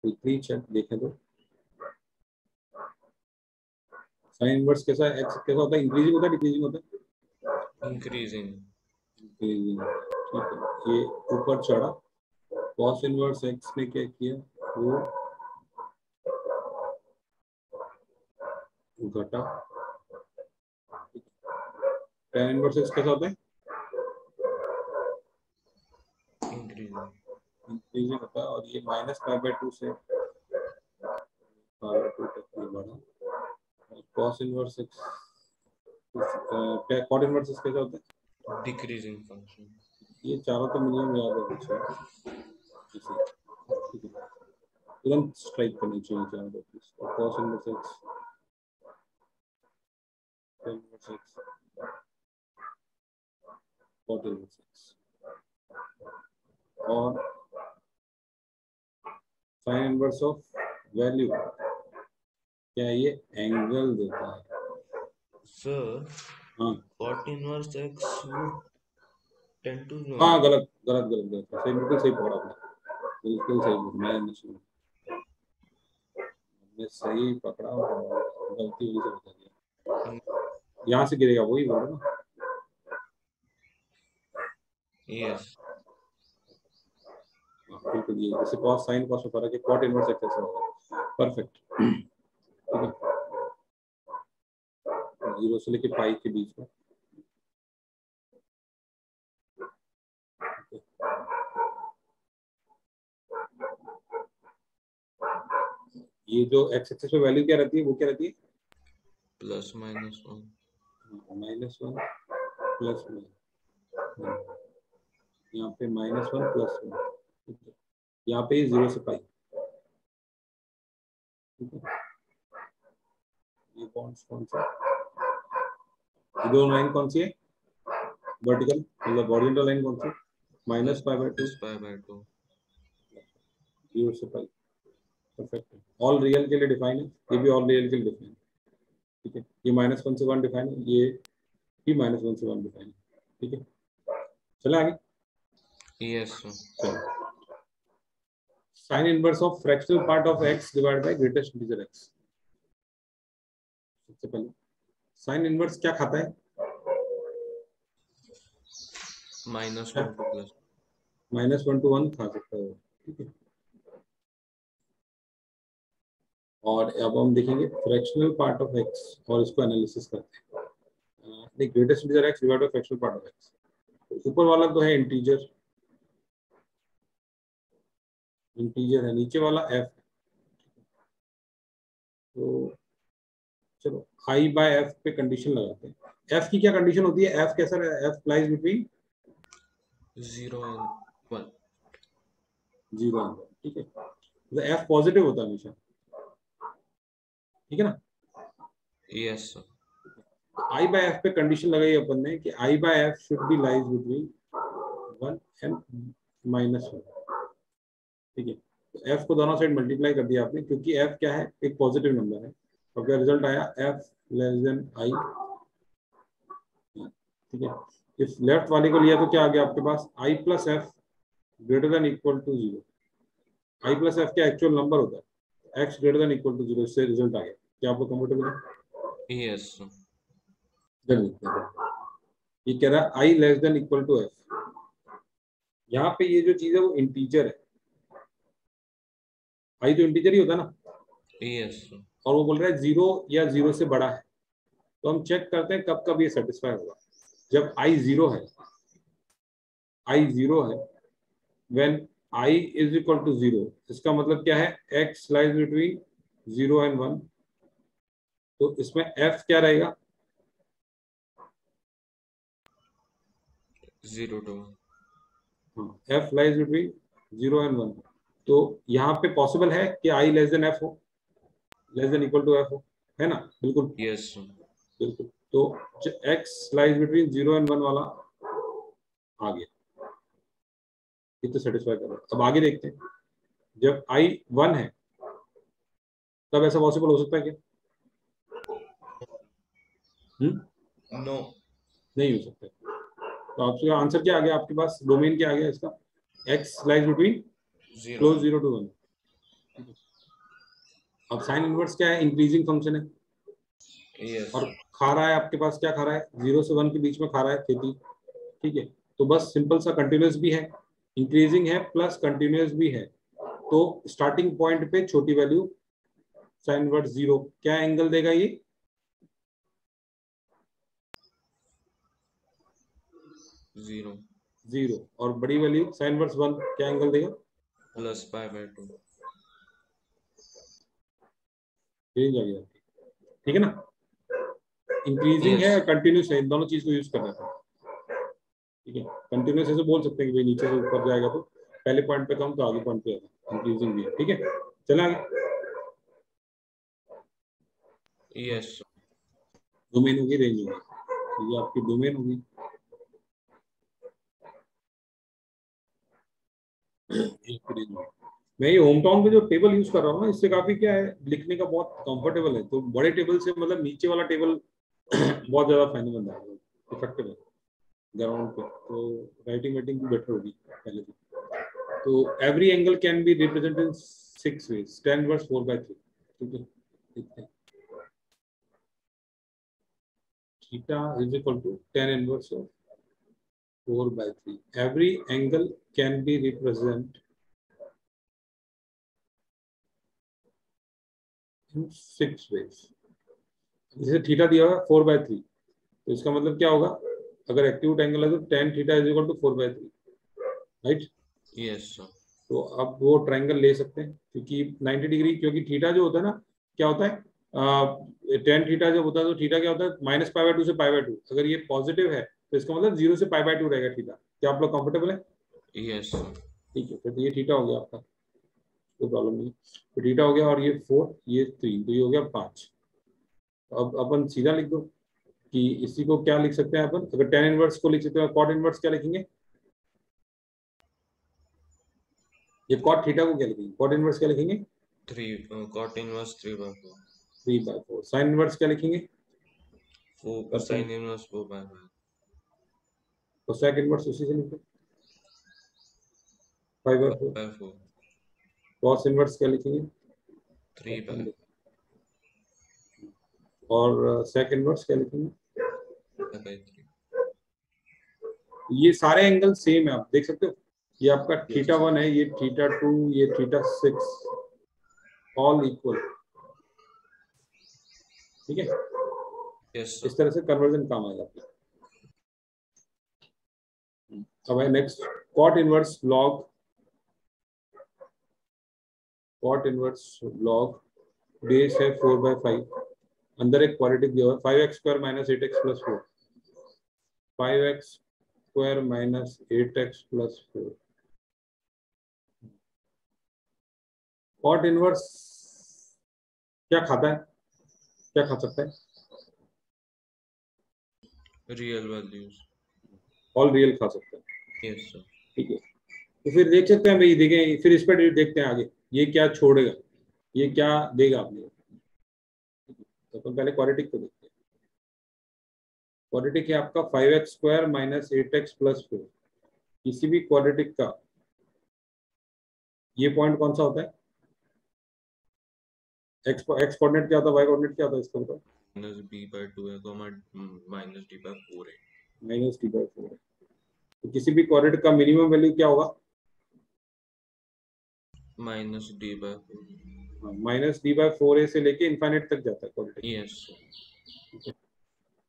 Quickly check देखें तो sine inverse कैसा एक्स कैसा होता है, इंक्रीजिंग होता है डिक्रीजिंग होता है? इंक्रीजिंग। इंक्रीजिंग, ठीक है। ये ऊपर चढ़ा, कॉस इनवर्स एक्स ने क्या किया, वो घटा। tan इनवर्स एक्स कैसा होता है, इंक्रीजिंग। इंक्रीजिंग होता है। और ये माइनस पाई बाय 2 से पाई बाय 2 तक ये बढ़ा। Cos inverse x cot inverse x कैसा होता है, डिक्रीजिंग फंक्शन। ये चारों तो मिनिमम याद है बच्चे, ठीक है। तुरंत स्ट्राइक करनी चाहिए चारों को। Cos inverse x, tan inverse x, cot inverse x और साइन इनवर्स ऑफ वैल्यू, क्या ये एंगल देता है? सर हाँ cot inverse x would tend to हाँ, गलत गलत गलत गलत, सही, बिल्कुल सही पकड़ा आपने, बिल्कुल सही। मैं सही पकड़ा और गलती वही से बता दिया। यहाँ से गिरेगा वही बोल ना। यस। बिल्कुल, ये जैसे कॉस साइन कॉस में फर्क है, कॉट इनवर्स एक्स ऐसा होगा। परफेक्ट, ठीक है। 0 से लेके पाई के बीच में। ये जो एक्स एक्सिस पे वैल्यू क्या रहती है, वो क्या रहती है, प्लस माइनस 1। -1 +1, यहाँ पे -1 +1, यहाँ पे 0 से पाई, ठीक है। ये बॉन्ड्स कौन सा, ये दो लाइन कौन सी है, वर्टिकल मतलब हॉरिजॉन्टल लाइन कौन सी, -π/2 π/2। 0 से पाई। परफेक्ट है, ऑल रियल के लिए डिफाइन है, ये भी ऑल रियल के लिए डिफाइन है, ठीक है। ये -1 से 1 डिफाइन है, ये भी -1 से 1 डिफाइन है, ठीक है। चले आगे। Yes sir. चलो, sine inverse of fractional part of x divided by greatest integer x। सबसे पहले साइन इनवर्स क्या खाता है, -1 टू प्लस। -1 to 1 खा सकता है, ठीक है। और अब हम देखेंगे फ्रैक्शनल पार्ट ऑफ x और इसको एनालिसिस करते हैं। Greatest integer x divided bye fractional part of x। ऊपर वाला तो है इंटीजर, इंटीजर है, नीचे वाला f। तो चलो I/f पे कंडीशन लगाते हैं। f की क्या कंडीशन होती है, f कैसा है, f लाइज बिटवीन 0 and 1। 0 और 1, ठीक है। तो f पॉजिटिव होता है हमेशा, ठीक है ना। Yes sir. I/f पे कंडीशन लगाई अपन ने कि I/f should be lies between 1 and -1, ठीक है। तो f को दोनों साइड मल्टीप्लाई कर दिया आपने, क्योंकि f क्या है, एक पॉजिटिव नंबर है। तो क्या रिजल्ट आया, f लेस देन i, ठीक है। इस लेफ्ट वाले को लिया तो क्या आ गया आपके पास, i plus f greater than equal to 0। i plus f क्या एक्चुअल नंबर होता है, x greater than equal to 0, इससे रिजल्ट आ गया। क्या आपको कंफर्टेबल है? Yes sir. ये कह रहा है i less than equal to f। यहाँ पे ये जो चीज है वो इंटीजर है, i तो इंटीजर ही होता है ना, यस सर। और वो बोल रहा है 0 या 0 से बड़ा है। तो हम चेक करते हैं कब कब ये सेटिस्फाई होगा, जब i 0 है, i 0 है, when I is equal to 0, इसका मतलब क्या है, x lies between 0 and 1। तो इसमें f क्या रहेगा, 0 to 1। f lies between 0 and 1। तो यहाँ पे पॉसिबल है कि i लेस देन f हो, less than equal to f हो, है ना, बिल्कुल यस सर। बिल्कुल। तो x lies between 0 and 1 वाला आ गया, ये तो सेटिस्फाई कर रहा है। अब आगे देखते हैं, जब i 1 है तब ऐसा पॉसिबल हो सकता है क्या, नो। नहीं हो सकता। तो आपका आंसर क्या आ गया आपके पास, डोमेन क्या आ गया इसका, x lies between 0 close 0 to 1। अब साइन इनवर्स क्या है, इंक्रीजिंग फंक्शन है Yes. और खा रहा है आपके पास, क्या खा रहा है, 0 से 1 के बीच में खा रहा है खेती, ठीक है। तो बस सिंपल सा कंटिन्यूस भी है, इंक्रीजिंग है, प्लस कंटिन्यूस भी है, तो स्टार्टिंग पॉइंट पे छोटी वैल्यू साइन इनवर्स 0 क्या एंगल देगा ये, 0 और बड़ी वैल्यू साइन इनवर्स 1 क्या एंगल देगा, plus pi/2. रेंज आ गया, ठीक है ना। इंक्रीजिंग है Yes. और कंटिन्यूस है, इन दोनों चीज को यूज कर रहा है, ठीक है। कंटिन्यूस ऐसे बोल सकते हैं कि भाई नीचे से ऊपर जाएगा तो पहले पॉइंट पे कम तो आगे पॉइंट पे आएगा, इंक्रीजिंग भी है, ठीक है। चला आगे, Yes. डोमेन होगी, रेंज होगी, तो ये आपकी डोमेन होगी। एक रेंज होगी। मैं ये होम टाउन पे जो टेबल यूज कर रहा हूँ ना, इससे काफी क्या है, लिखने का बहुत कंफर्टेबल है, तो बड़े टेबल से मतलब नीचे वाला टेबल बहुत ज्यादा फायदेमंद है, इफेक्टिव है ग्राउंड पे, तो राइटिंग वाइटिंग भी बेटर होगी पहले तो every angle can be represented in 6 ways, tan inverse 4/3, ठीक है, देखते हैं। Theta is equal to tan inverse of 4/3, every angle can be represented in 6 ways। जैसे थीटा दिया हुआ है 4/3, तो इसका मतलब क्या होगा, अगर एक्यूट एंगल है तो tan theta is equal to 4/3, right. Yes, sir. तो अब वो ट्रायंगल ले सकते हैं, क्योंकि 90 डिग्री, क्योंकि थीटा जो होता है ना, क्या होता है, टेन थीटा जब होता है तो थीटा क्या होता है, -π/2 से π/2, अगर ये पॉजिटिव है तो इसका मतलब 0 से π/2 रहेगा थीटा। क्या आप लोग कंफर्टेबल है, Yes, sir. ठीक है, फिर ये थीटा हो गया आपका, कोई प्रॉब्लम नहीं, तो थीटा हो गया, और ये 4 ये 3, तो ये हो गया 5। अब अपन सीधा लिख दो कि इसी को क्या लिख सकते हैं अपन, अगर टेन इनवर्स को लिख सकते हैं, कॉट इनवर्स क्या लिखेंगे, ये कॉट थीटा को क्या लिखेंगे, कॉट इनवर्स क्या लिखेंगे, 3 cot inverse 3/4. 3/4, साइन इनवर्स क्या लिखेंगे, 4 करते sin हैं, inverse 4/5. तो सेक इनवर्स उसी से लिखो 5/4, 5/4. कॉस इनवर्स क्या लिखेंगे, 3/5. और सेक इनवर्स क्या लिखेंगे। 5/3. ये सारे एंगल सेम है, आप देख सकते हो, ये आपका Yes. थीटा 1 है, ये थीटा 2, ये थीटा 6, ऑल इक्वल, ठीक है। Yes, sir. इस तरह से कन्वर्जन काम आएगा। अब है next, cot inverse log, cot inverse log base है 4/5, अंदर एक क्वाड्रेटिक दिया हुआ है 5x² - 8x + 4, 5x² - 8x + 4। Cot inverse क्या खाता है, क्या खा सकता है, Real values. ऑल रियल खा सकता है, Yes, sir. ठीक है। तो फिर देख सकते हैं भाई, देखें फिर इस पर देखते हैं आगे ये क्या छोड़ेगा, ये क्या देगा आपने, तो अपन पहले क्वाड्रेटिक को देखते हैं। क्वाड्रेटिक है आपका 5x² - 8x + 4, किसी भी क्वाड्रेटिक का ये पॉइंट कौन सा होता है, एक्स कोऑर्डिनेट क्या होता है, वाई कोऑर्डिनेट क्या होता है, इसका बताओ, -b/2 है, -d/4 है. -d/4 है। तो किसी भी क्वाड्रेटिक का मिनिमम वैल्यू क्या होगा, -d/4. -d/4 से लेके इनफाइनाइट तक जाता है क्वाड्रेटिक, Yes, sir.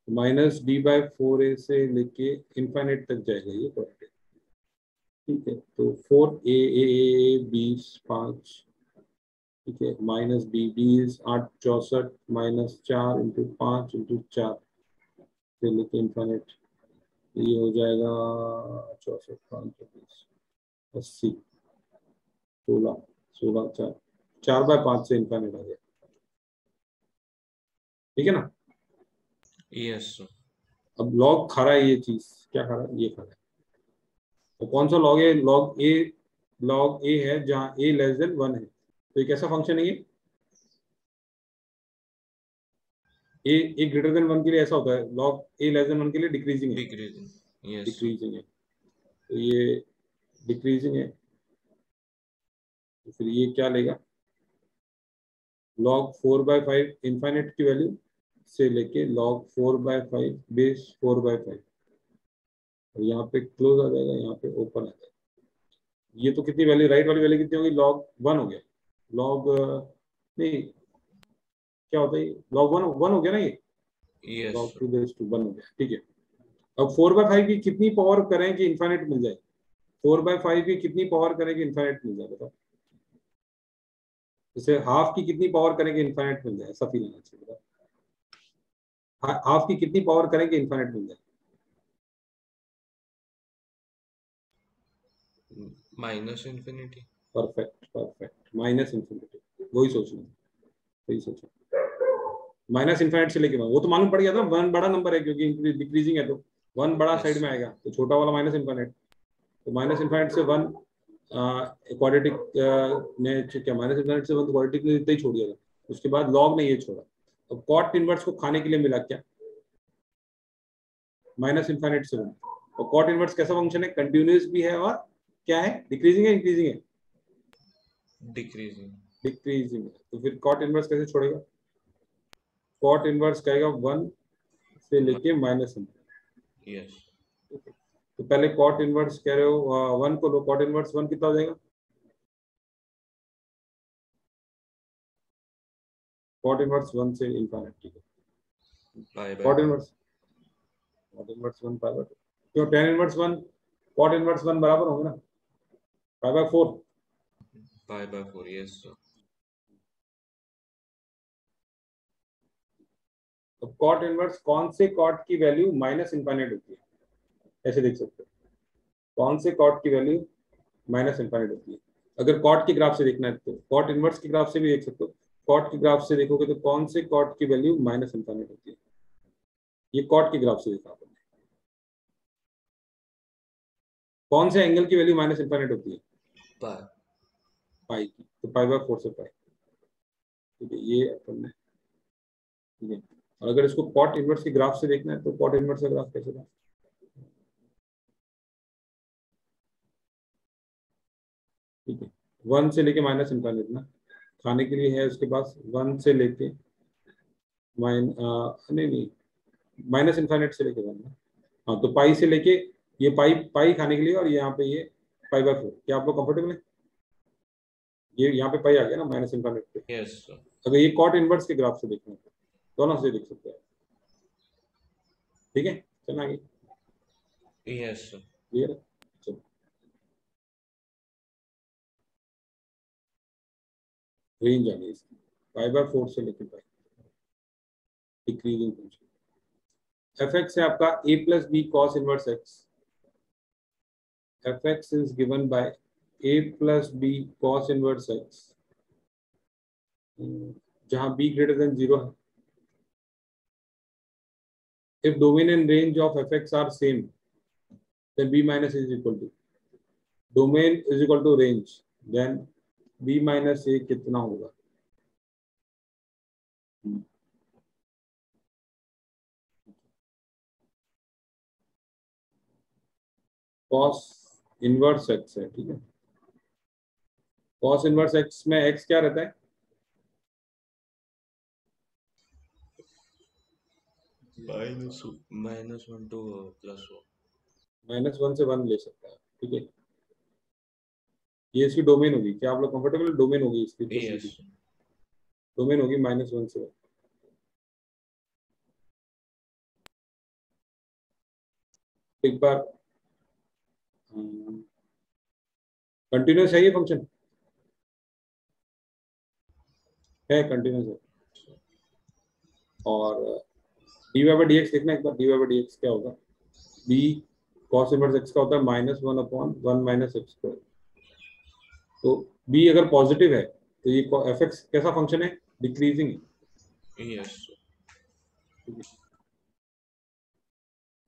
-d/4 से लेके इनफाइनाइट तक जाएगा ये क्वाड्रेटिक, ठीक है। तो 4 a 20 5, ठीक है, -b 20 8 64 -4 × 5 × 4 से लेके इनफाइनाइट, ये हो जाएगा 64 5 20 80 16 16 4 4/5 से इनफाइनाइट आ गया, ठीक है ना। Yes, sir. अब लॉग खा रहा है, ये चीज क्या खा रहा है, ये खा रहा है, तो कौन सा लॉग है, लॉग ए है जहां a <1 है, तो ये कैसा फंक्शन है, ये a greater than 1 के लिए ऐसा होता है, लॉग a <1 के लिए डिक्रीजिंग है, Decreasing. Yes, sir. डिक्रीजिंग है, तो ये डिक्रीजिंग है, तो फिर ये क्या लेगा, log 4/5 इनफाइनाइट की वैल्यू से लेके log 4/5 बेस 4/5, और यहाँ पे क्लोज आ जाएगा, यहाँ पे ओपन आ जाएगा। ये तो कितनी वैल्यू, राइट वाली वैल्यू कितनी होगी, log 1 हो गया, log नहीं क्या होता है, log 1 हो गया ना, ये यस log 2/1 हो गया, ठीक है। अब 4/5 की कितनी पावर करें कि इनफाइनाइट मिल जाए, 4/5 की कितनी पावर करें कि इनफाइनाइट मिल जाए, बताओ। जैसे हाफ की कितनी पावर करें कि इनफाइनाइट मिल जाए, ऐसा फील आना चाहिए, बताओ। हाफ की कितनी पावर करें कि इनफाइनाइट मिल जाए, minus infinity. Perfect perfect, minus infinity, वही सोचना, सही सोचा। माइनस इन्फाइनाइट से लेके वो तो मालूम पड़ गया था, 1 बड़ा नंबर है क्योंकि डिक्रीजिंग है, तो 1 बड़ा यस साइड में आएगा, तो छोटा वाला माइनस इन्फाइनाइट, तो माइनस इन्फाइनाइट से 1 क्वाड्रेटिक ने क्या, माइनस इन्फाइनाइट से 1 क्वाड्रेटिक ने इतना ही छोड़ दिया था, उसके बाद लॉग ने ये छोड़ा। अब कॉट इनवर्स को खाने के लिए मिला क्या, माइनस इन्फाइनाइट से 1, और कॉट इनवर्स कैसा फंक्शन है, कंटिन्यूअस भी है और क्या है, डिक्रीजिंग है इंक्रीजिंग है, डिक्रीजिंग। डिक्रीजिंग है, तो फिर कॉट इनवर्स कैसे छोड़ेगा, कॉट इनवर्स कहेगा 1 से लेके माइनस इन्फाइनाइट। यस तो पहले कॉट इनवर्स कह रहे हो 1 को लो, कॉट इनवर्स 1 कितना हो जाएगा, कॉट इनवर्स 1 से इनफाइनाइट, ठीक है, pi by cot inverse 1 pi by 2, क्यों tan इनवर्स 1 कॉट इनवर्स 1 बराबर होंगे ना, पाई बाय 4। 4 yes sir. तो कॉट इनवर्स कौन से कॉट की वैल्यू माइनस इनफाइनाइट होती है, ऐसे देख सकते हो, कौन से कॉट की वैल्यू माइनस इनफाइनाइट होती है। अगर कॉट के ग्राफ से देखना है तो कॉट इनवर्स के ग्राफ से भी देख सकते हो, कॉट के ग्राफ से देखोगे तो कौन से कॉट की वैल्यू माइनस इनफाइनाइट होती है, ये कॉट के ग्राफ से देखा आपने, कौन से एंगल की वैल्यू माइनस इनफाइनाइट होती है, पाई। पाई की, तो पाई बाय 4 से पाई, ठीक है, ये अपन ने, ठीक है। और अगर इसको कॉट इनवर्स के ग्राफ से देखना है तो कॉट इनवर्स का ग्राफ कैसे था, ठीक है, 1 से लेके माइनस इनफाइनाइट ना, खाने के लिए है उसके पास 1 से लेके नहीं माइनस इनफाइनाइट से लेके 1 ना, हाँ, तो पाई से लेके, ये पाई पाई खाने के लिए, और यहाँ पे ये पाई बाय 4, क्या आप लोग कंफर्टेबल है, ये यहाँ पे पाई आ गया ना माइनस इनफाइनाइट पे। Yes sir. अगर ये कॉट इनवर्स के ग्राफ से देखना है दोनों से देख सकते हैं, ठीक है, चलना आगे, यस सर। क्लियर है, चलो रेंज आ गई इसकी, पाई बाय 4 से लेके pi, decreasing function. F x है आपका a plus b cos inverse x, f x is given by a plus b cos inverse x, जहां b ग्रेटर देन 0 है। If domain and range of fx are same, then b minus is equal to, domain is equal to range, then b minus a कितना होगा, cos inverse x है, ठीक है, cos inverse x में x क्या रहता है, -1 to +1। -1 से 1 ले सकता है, ठीक है, ये इसकी डोमेन होगी, क्या आप लोग कंफर्टेबल, डोमेन होगी इसकी यस। फैसिलिटी, डोमेन होगी -1 से 1। एक बार कंटिन्यूस है ये फंक्शन, है कंटिन्यूस है, और dy बाई डी एक्स देखना एक बार, dy बाई डी एक्स क्या होगा, b cos इनवर्स x का होता है -1/1 माइनस एक्स स्क्वायर, तो b अगर पॉजिटिव है तो ये एफ एक्स कैसा फंक्शन है, डिक्रीजिंग है, यस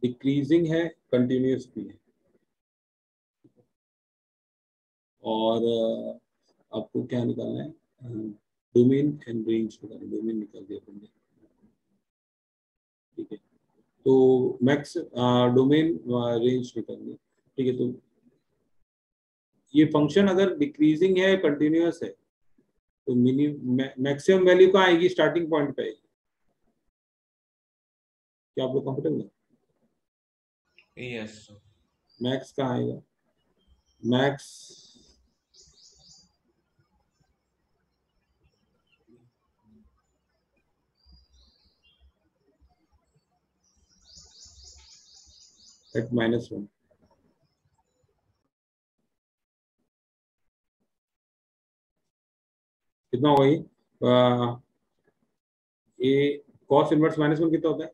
डिक्रीजिंग है, कंटिन्यूस भी है, और आपको क्या निकालना है, डोमेन एंड रेंज निकालना, डोमेन निकाल दिया अपन ने, ठीक है, तो मैक्स डोमेन रेंज निकालनी, ठीक है, तो ये फंक्शन अगर डिक्रीजिंग है कंटिन्यूअस है तो मैक्सिमम वैल्यू कहाँ आएगी? स्टार्टिंग पॉइंट पे आएगी। क्या आप लोग कंफर्टेबल है? Yes sir. मैक्स कहाँ आएगा? मैक्स एट -1 कितना होगा ये? ए कॉस इनवर्स -1 कितना होता है?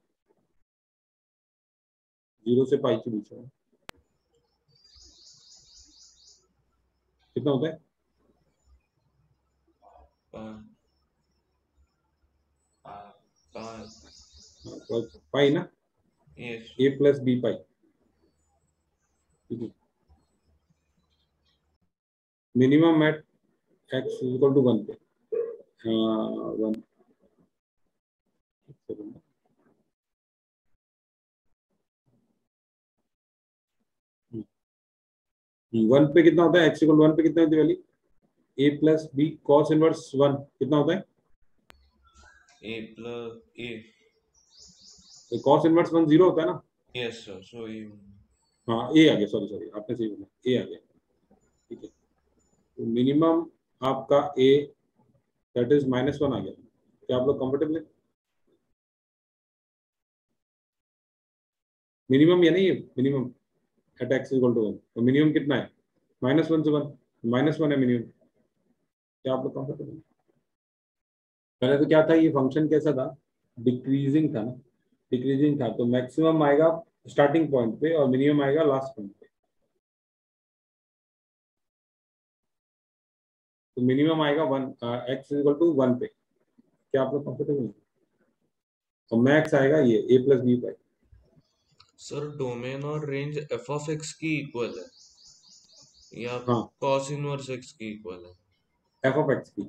0 से पाई के बीच में कितना होता है? पाई ना, yes a plus b pi. ठीक है, minimum at x equal to 1 पे 1 1 पे कितना होता है? x इक्वल 1 पे कितना होती है वैल्यू? a plus b cos inverse 1 कितना होता है? A plus a. Cos inverse 1 0 होता है ना? Yes sir, so a. हाँ ए आ गया, सॉरी सॉरी आपने सही बोला, ए आ गया। ठीक है, तो मिनिमम आपका a दैट इज -1 आ गया। क्या आप लोग कंफर्टेबल है? मिनिमम या नहीं है? Minimum at x equal to 1, तो मिनिमम कितना है? -1 से 1, -1 है मिनिमम। क्या आप लोग कंफर्टेबल है? पहले तो क्या था, ये फंक्शन कैसा था? डिक्रीजिंग था ना, डिक्रीजिंग था, तो मैक्सिमम आएगा स्टार्टिंग पॉइंट पे और मिनिमम आएगा लास्ट पॉइंट पे। तो मिनिमम आएगा 1 x इक्वल टू 1 पे। क्या आप लोग कंफर्टेबल है? और मैक्स आएगा ये a plus b pi. Sir domain और रेंज एफ ऑफ एक्स की इक्वल है या हाँ, कॉस इनवर्स एक्स की इक्वल है? एफ ऑफ एक्स की,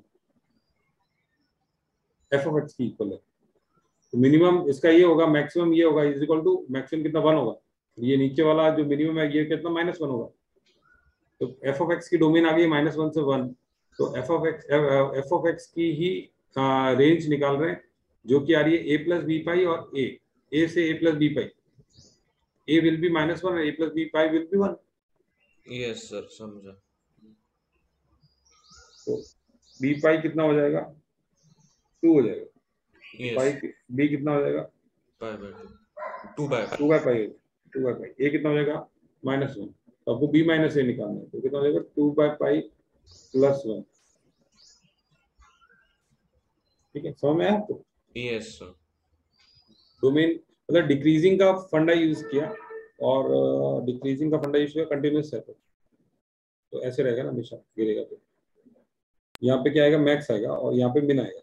एफ ऑफ एक्स की इक्वल है। तो मिनिमम इसका ये होगा, मैक्सिमम ये होगा इज इक्वल टू मैक्सिमम कितना? 1 होगा। ये नीचे वाला जो मिनिमम है ये कितना? -1 होगा। तो एफ ऑफ एक्स की डोमेन आ गई -1 से 1, तो एफ ऑफ एक्स की ही रेंज निकाल रहे हैं, जो कि आ रही है a प्लस बी पाई और a से a plus b pi. a will be -1 और a plus b pi will be 1। Yes sir, समझा। तो बी पाई कितना हो जाएगा? 2 हो जाएगा। तो यस, पाई बी कितना हो जाएगा? Pi by 2, 2 by 2 by pi, 2 by pi. A कितना हो जाएगा? -1। तो आपको बी माइनस ए निकालना है, तो कितना हो जाएगा? 2 बाई पाई प्लस 1। ठीक है, समझ में आया आपको? Yes sir. डोमेन मतलब डिक्रीजिंग का फंडा यूज किया, और डिक्रीजिंग का फंडा यूज किया कंटिन्यूस है, तो ऐसे रहेगा ना, हमेशा गिरेगा। तो यहाँ पे क्या आएगा? मैक्स आएगा, और यहाँ पे मिन आएगा।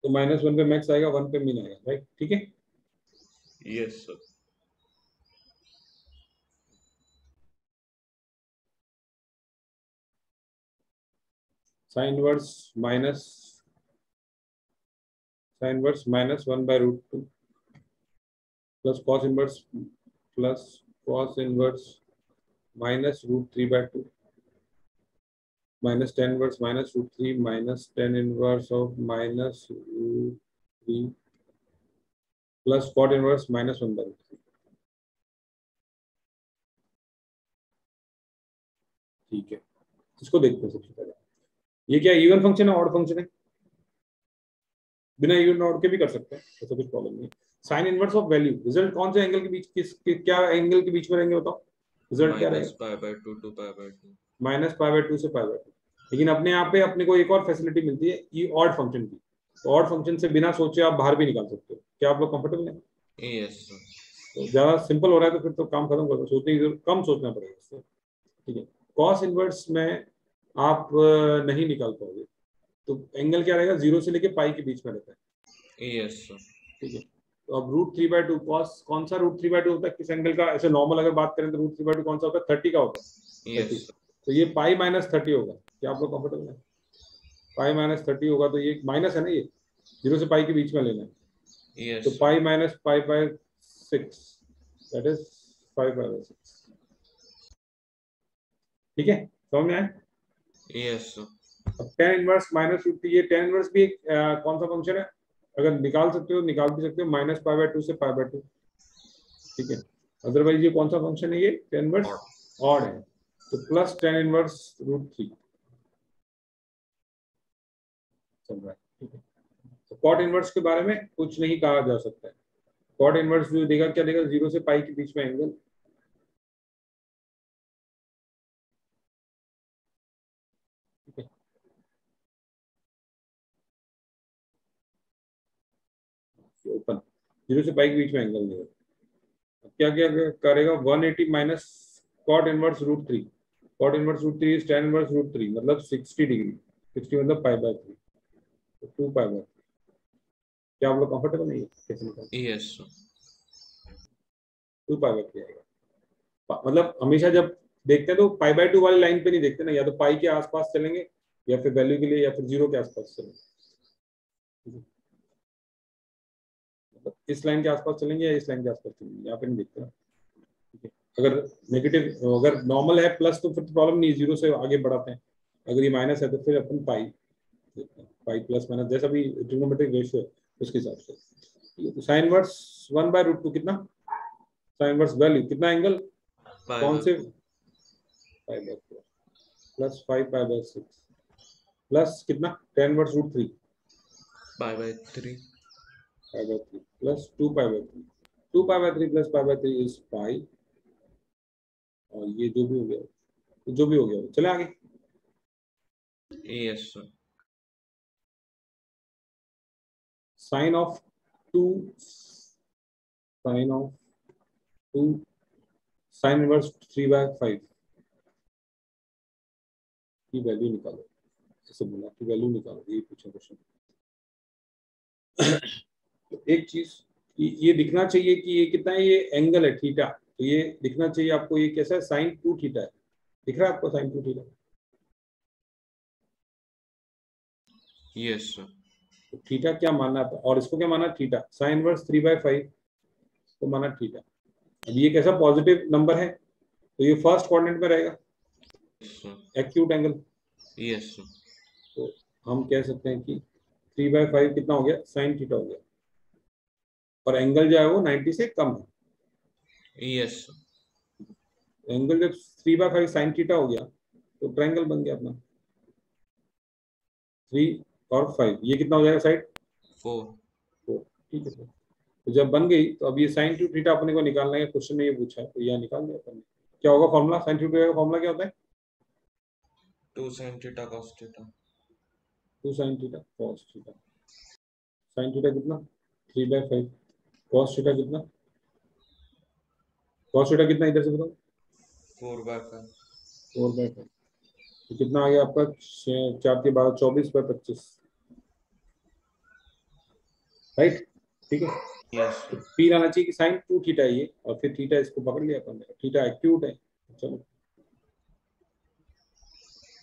तो -1 पे मैक्स आएगा, 1 पे मिन आएगा, राइट? ठीक है, yes sir. Sine inverse -1 by √2 plus cos inverse -√3/2 -tan inverse -√3 -tan inverse of -√3 plus cot inverse -1/√3। ठीक है, इसको देखते हैं सबसे पहले। ये क्या इवन फंक्शन है, ऑड फंक्शन है? बिना इवन ऑड के भी कर सकते हैं, ऐसा कुछ प्रॉब्लम नहीं। Sign inverse of value, result कौन से एंगल के बीच, क्या एंगल के बीच में रहेंगे बताओ? रिजल्ट क्या रहेगा? -π/2 to π/2। -π/2 से π/2। लेकिन अपने यहाँ पे अपने को एक और फैसिलिटी मिलती है, ये ऑड फंक्शन की। तो ऑड फंक्शन से बिना सोचे आप बाहर भी निकाल सकते हो। क्या आप लोग कंफर्टेबल हैं? Yes sir. तो ज्यादा सिंपल हो रहा है तो फिर तो काम खत्म कर दो, सोचने की जरूरत, कम सोचना पड़ेगा इससे। ठीक है, कॉस इनवर्स में आप नहीं निकाल पाओगे। तो एंगल क्या रहेगा? 0 से लेके पाई के बीच में रहता है। Yes sir. ठीक है, तो अब √3/2 कॉस, कौन सा √3/2 होता है किस एंगल का? ऐसे नॉर्मल अगर बात करें तो √3/2 कौन सा होता है? 30 का होता है, 30। यस तो ये पाई -30 होगा। क्या आप लोग कंफर्टेबल है? पाई -30 होगा, तो ये माइनस है ना, ये 0 से पाई के बीच में लेना है। तो यस पाई -π/6 दैट इज 5/6। ठीक है, समझ में आया? Yes sir. अब tan इनवर्स माइनस रूट 3, ये tan इनवर्स भी कौन सा फंक्शन है, अगर निकाल सकते हो निकाल भी सकते हो, माइनस पाई बाय 2 से पाई बाय 2, ठीक है। अदरवाइज ये कौन सा फंक्शन है, ये tan इनवर्स ऑड है, तो प्लस tan इनवर्स रूट 3 चल रहा है, ठीक है। तो कॉट इनवर्स के बारे में कुछ नहीं कहा जा सकता है। कॉट इनवर्स जो देगा क्या देगा, 0 से पाई के बीच में एंगल, ठीक है। ओपन 0 से पाई के बीच में एंगल देगा। क्या क्या करेगा, 180 minus cot inverse root 3, cot inverse root 3 is tan inverse root 3 मतलब 60 डिग्री, 60 मतलब पाई बाय 3, तो 2 पाई बाय 3। क्या आप लोग कंफर्टेबल नहीं है कैसे निकाल, यस 2 पाई बाय 3 आएगा। मतलब हमेशा जब देखते हैं तो पाई बाय 2 वाली लाइन पे नहीं देखते ना, या तो पाई के आसपास चलेंगे या फिर वैल्यू के लिए, या फिर 0 के आसपास चलेंगे, मतलब इस लाइन के आसपास चलेंगे या इस लाइन के आसपास चलेंगे, यहाँ पे नहीं देखते ना, ठीक है। अगर नेगेटिव, अगर नॉर्मल है प्लस तो फिर प्रॉब्लम नहीं, 0 से आगे बढ़ाते हैं, अगर ये माइनस है तो फिर अपन पाई पाई प्लस माइनस जैसा भी ट्रिग्नोमेट्रिक रेशियो है उसके हिसाब से। साइन वर्स 1/√2 कितना, साइन वर्स वैल्यू कितना एंगल, पाई कौन बाय से, 4 5/4 प्लस 5 पाई बाय 6 प्लस कितना, tan inverse root 3 pi by 3 pi by 3 plus 2 pi by 3, 2 pi by 3 plus pi by 3 is pi, और ये जो भी हो गया, जो भी हो गया चले आगे। Yes sir sine of 2, sine of 2 sine inverse 3/5 की वैल्यू निकालो, ऐसे बोला कि वैल्यू निकालो, ये पूछा क्वेश्चन। तो एक चीज ये दिखना चाहिए कि ये कितना है, ये एंगल है थीटा, तो ये दिखना चाहिए आपको, ये कैसा है, साइन 2 थीटा है, दिख रहा है आपको साइन 2 थीटा, यस सर तो थीटा क्या मानना है, और इसको क्या माना, थीटा साइन इनवर्स 3/5 को माना थीटा। अब ये कैसा पॉजिटिव नंबर है, तो ये फर्स्ट क्वाड्रेंट में रहेगा, एक्यूट एंगल, यस सर तो हम कह सकते हैं कि 3/5 कितना हो गया, साइन थीटा हो गया, और एंगल जो है वो 90 से कम है। यस एंगल जब 3/5 साइन थीटा हो गया तो ट्रायंगल बन गया अपना, 3 और 5, ये कितना हो जाएगा साइड 4 4, ठीक है सर। तो जब बन गई तो अब ये साइन 2 थीटा अपने को निकालना है, क्वेश्चन में ये पूछा है, तो यह निकाल दिया अपन ने। क्या होगा फॉर्मूला, साइन 2 थीटा का फॉर्मूला क्या होता है, 2 sin theta cos theta 2 sine theta cos theta, sign theta कितना 3/5, कॉस थीटा कितना, कॉस थीटा कितना इधर से बताओ, 4/5 4/5, तो कितना आ गया आपका, 4×12 24/25, राइट, ठीक है। यस तो पी आना चाहिए कि साइन 2 थीटा है ये, और फिर थीटा इसको पकड़ लिया अपन ने, थीटा एक्यूट है, चलो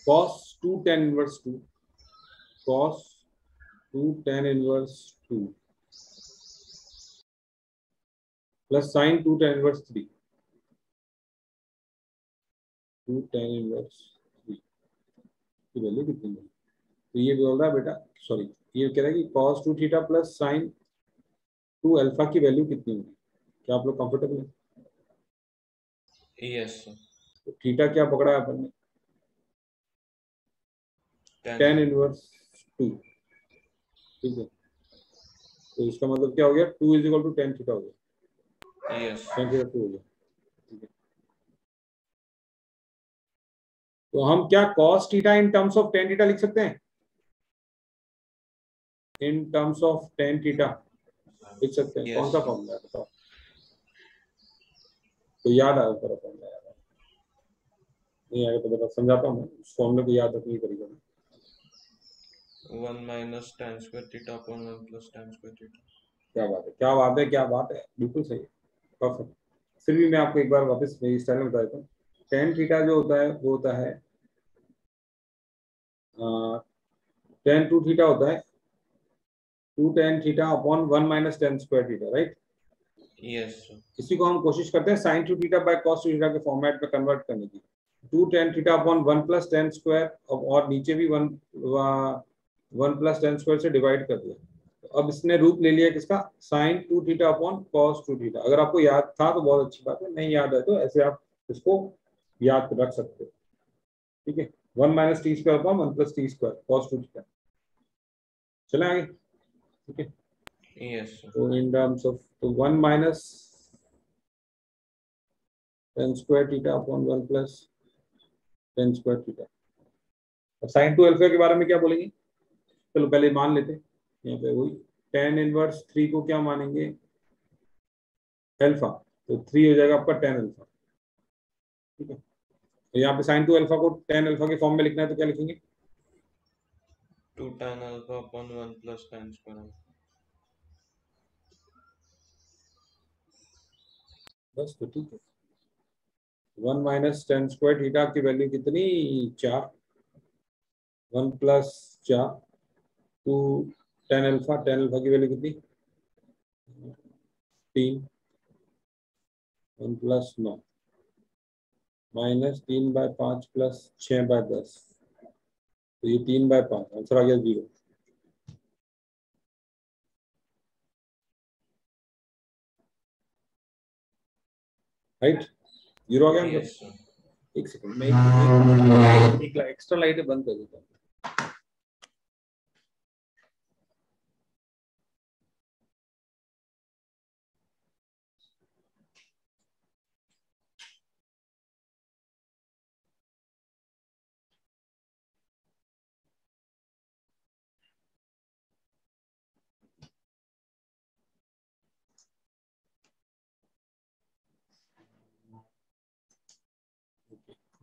cos 2 tan inverse 2, cos 2 tan inverse 2 plus sin 2 tan inverse 3, 2 tan inverse 3 की वैल्यू कितनी है, तो ये बोल रहा है बेटा, सॉरी ये कह रहा है कि cos 2 theta plus sin 2 alpha की वैल्यू कितनी होगी, क्या आप लोग कंफर्टेबल है, यस तो थीटा क्या पकड़ा है अपन ने, tan इनवर्स 2, ठीक है, तो इसका मतलब क्या हो गया, 2 is equal to tan theta हो गया, यस tan थीटा 2 हो गया, ठीक है। तो हम क्या cos theta in terms of tan theta लिख सकते हैं, in terms of tan theta लिख सकते हैं, कौन यस सा फॉर्मूला है बताओ, तो याद आया ऊपर फॉर्मूला, याद आया नहीं आया तो बता, समझाता हूँ मैं, उस फॉर्मूले को याद रखने की तरीका में। 1 minus tan square theta upon 1 plus tan square theta क्या बात है, क्या बात है, क्या बात है, बिल्कुल सही है, परफेक्ट। फिर भी मैं आपको एक बार वापस मेरी स्टाइल में बता देता हूँ, tan थीटा जो होता है वो होता है tan 2 थीटा होता है 2 tan theta upon 1 minus tan square theta, right. Yes इसी को हम कोशिश करते हैं sin 2 theta by cos 2 theta के फॉर्मेट में कन्वर्ट करने की, 2 tan theta upon 1 plus tan square, और नीचे भी 1 प्लस टेन स्क्वायर से डिवाइड कर दिया। तो अब इसने रूप ले लिया किसका, sine 2 theta upon cos 2 theta. अगर आपको याद था तो बहुत अच्छी बात है, नहीं याद है तो ऐसे आप इसको याद रख सकते हो। ठीक है, 1 minus T square upon 1 plus T square cos 2 theta. चले आगे। ठीक है, यस सर। तो इन टर्म्स ऑफ, तो 1 minus tan square theta upon 1 plus tan square theta. अब साइन 2 अल्फा के बारे में क्या बोलेंगे, चलो पहले मान लेते हैं। यहाँ पे वही टेन इनवर्स 3 को क्या मानेंगे, अल्फा, तो 3 हो जाएगा आपका टेन अल्फा। ठीक है, तो यहाँ पे साइन 2 अल्फा को टेन अल्फा के फॉर्म में लिखना है तो क्या लिखेंगे, 2 tan alpha upon 1 plus tan square. बस तो ठीक है। 1 माइनस टेन स्क्वायर थीटा की वैल्यू कितनी, 4, 1 plus 4 two tan alpha, tan alpha की वैल्यू कितनी, 3, 1 प्लस 9 माइनस 3/5 प्लस 6/10, तो ये 3/5, आंसर आ गया 0। राइट, 0 आ गया आंसर। Yes sir. एक सेकंड में एक एक्स्ट्रा लाइट बंद कर देता हूँ।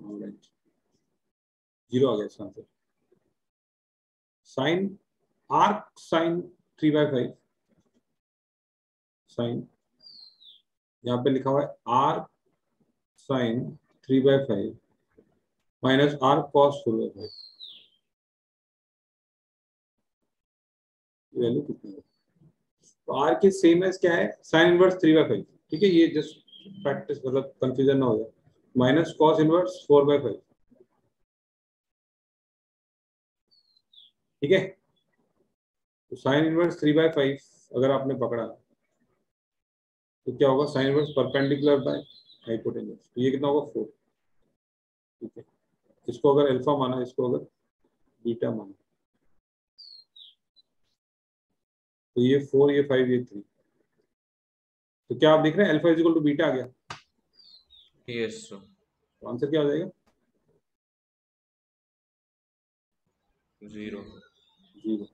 Alright. 0 आ गया इसका answer. Sine arc sine 3/5, sine यहाँ पे लिखा हुआ है arc sine 3/5 minus arc cos 4/5, value कितनी है, तो आर के सेम एज क्या है, साइन इनवर्स 3/5। ठीक है, ये जस्ट प्रैक्टिस, मतलब कंफ्यूजन ना हो जाए, माइनस कॉस इनवर्स 4/5। ठीक है, तो साइन इनवर्स 3/5 अगर आपने पकड़ा तो क्या होगा, sine inverse perpendicular by hypotenuse, तो ये कितना होगा 4। ठीक है, इसको अगर अल्फा माना, इसको अगर बीटा माना, तो ये 4, ये 5, ये 3, तो क्या आप देख रहे हैं alpha is equal to beta आ गया, यस सर। तो आंसर क्या हो जाएगा, 0। 0।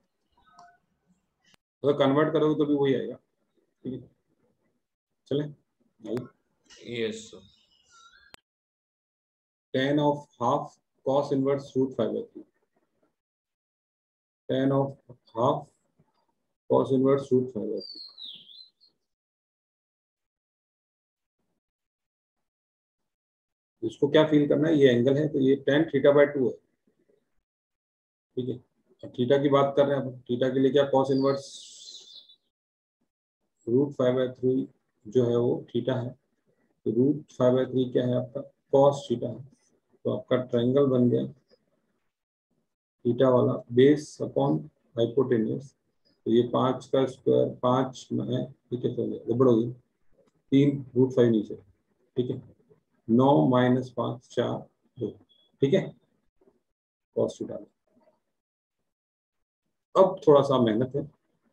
अगर कन्वर्ट करोगे तो भी वही आएगा। ठीक है, चले yes sir. tan of half cos inverse root 5/3, tan of half cos inverse root 5/3। इसको क्या फील करना है, ये एंगल है तो ये tan θ/2 है। ठीक है, अब थीटा की बात कर रहे हैं, अब थीटा के लिए क्या, cos इनवर्स रूट 5/3 जो है वो थीटा है, तो रूट 5/3 क्या है आपका, cos थीटा है। तो आपका ट्रायंगल बन गया थीटा वाला, बेस अपॉन हाइपोटेन्यूज, तो ये 5 का स्क्वायर 5 है, ठीक है, चलिए गड़बड़ होगी, 3 रूट 5 नीचे। ठीक है, 9 माइनस 5 4 2। ठीक है, कॉस थीटा। अब थोड़ा सा मेहनत है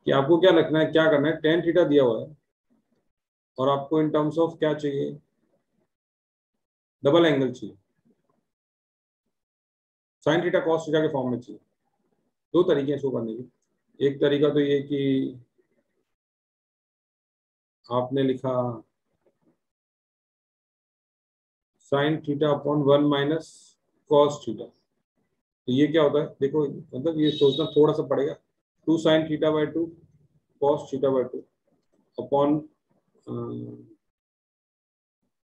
कि आपको क्या रखना है, क्या करना है, टेन थीटा दिया हुआ है और आपको इन टर्म्स ऑफ क्या चाहिए, डबल एंगल चाहिए, साइन थीटा कॉस थीटा के फॉर्म में चाहिए। दो तरीके हैं इसको करने के, एक तरीका तो ये कि आपने लिखा sine theta upon 1 minus cos theta, तो ये क्या होता है देखो, मतलब ये सोचना थोड़ा सा पड़ेगा, 2 sine θ/2 cos θ/2 upon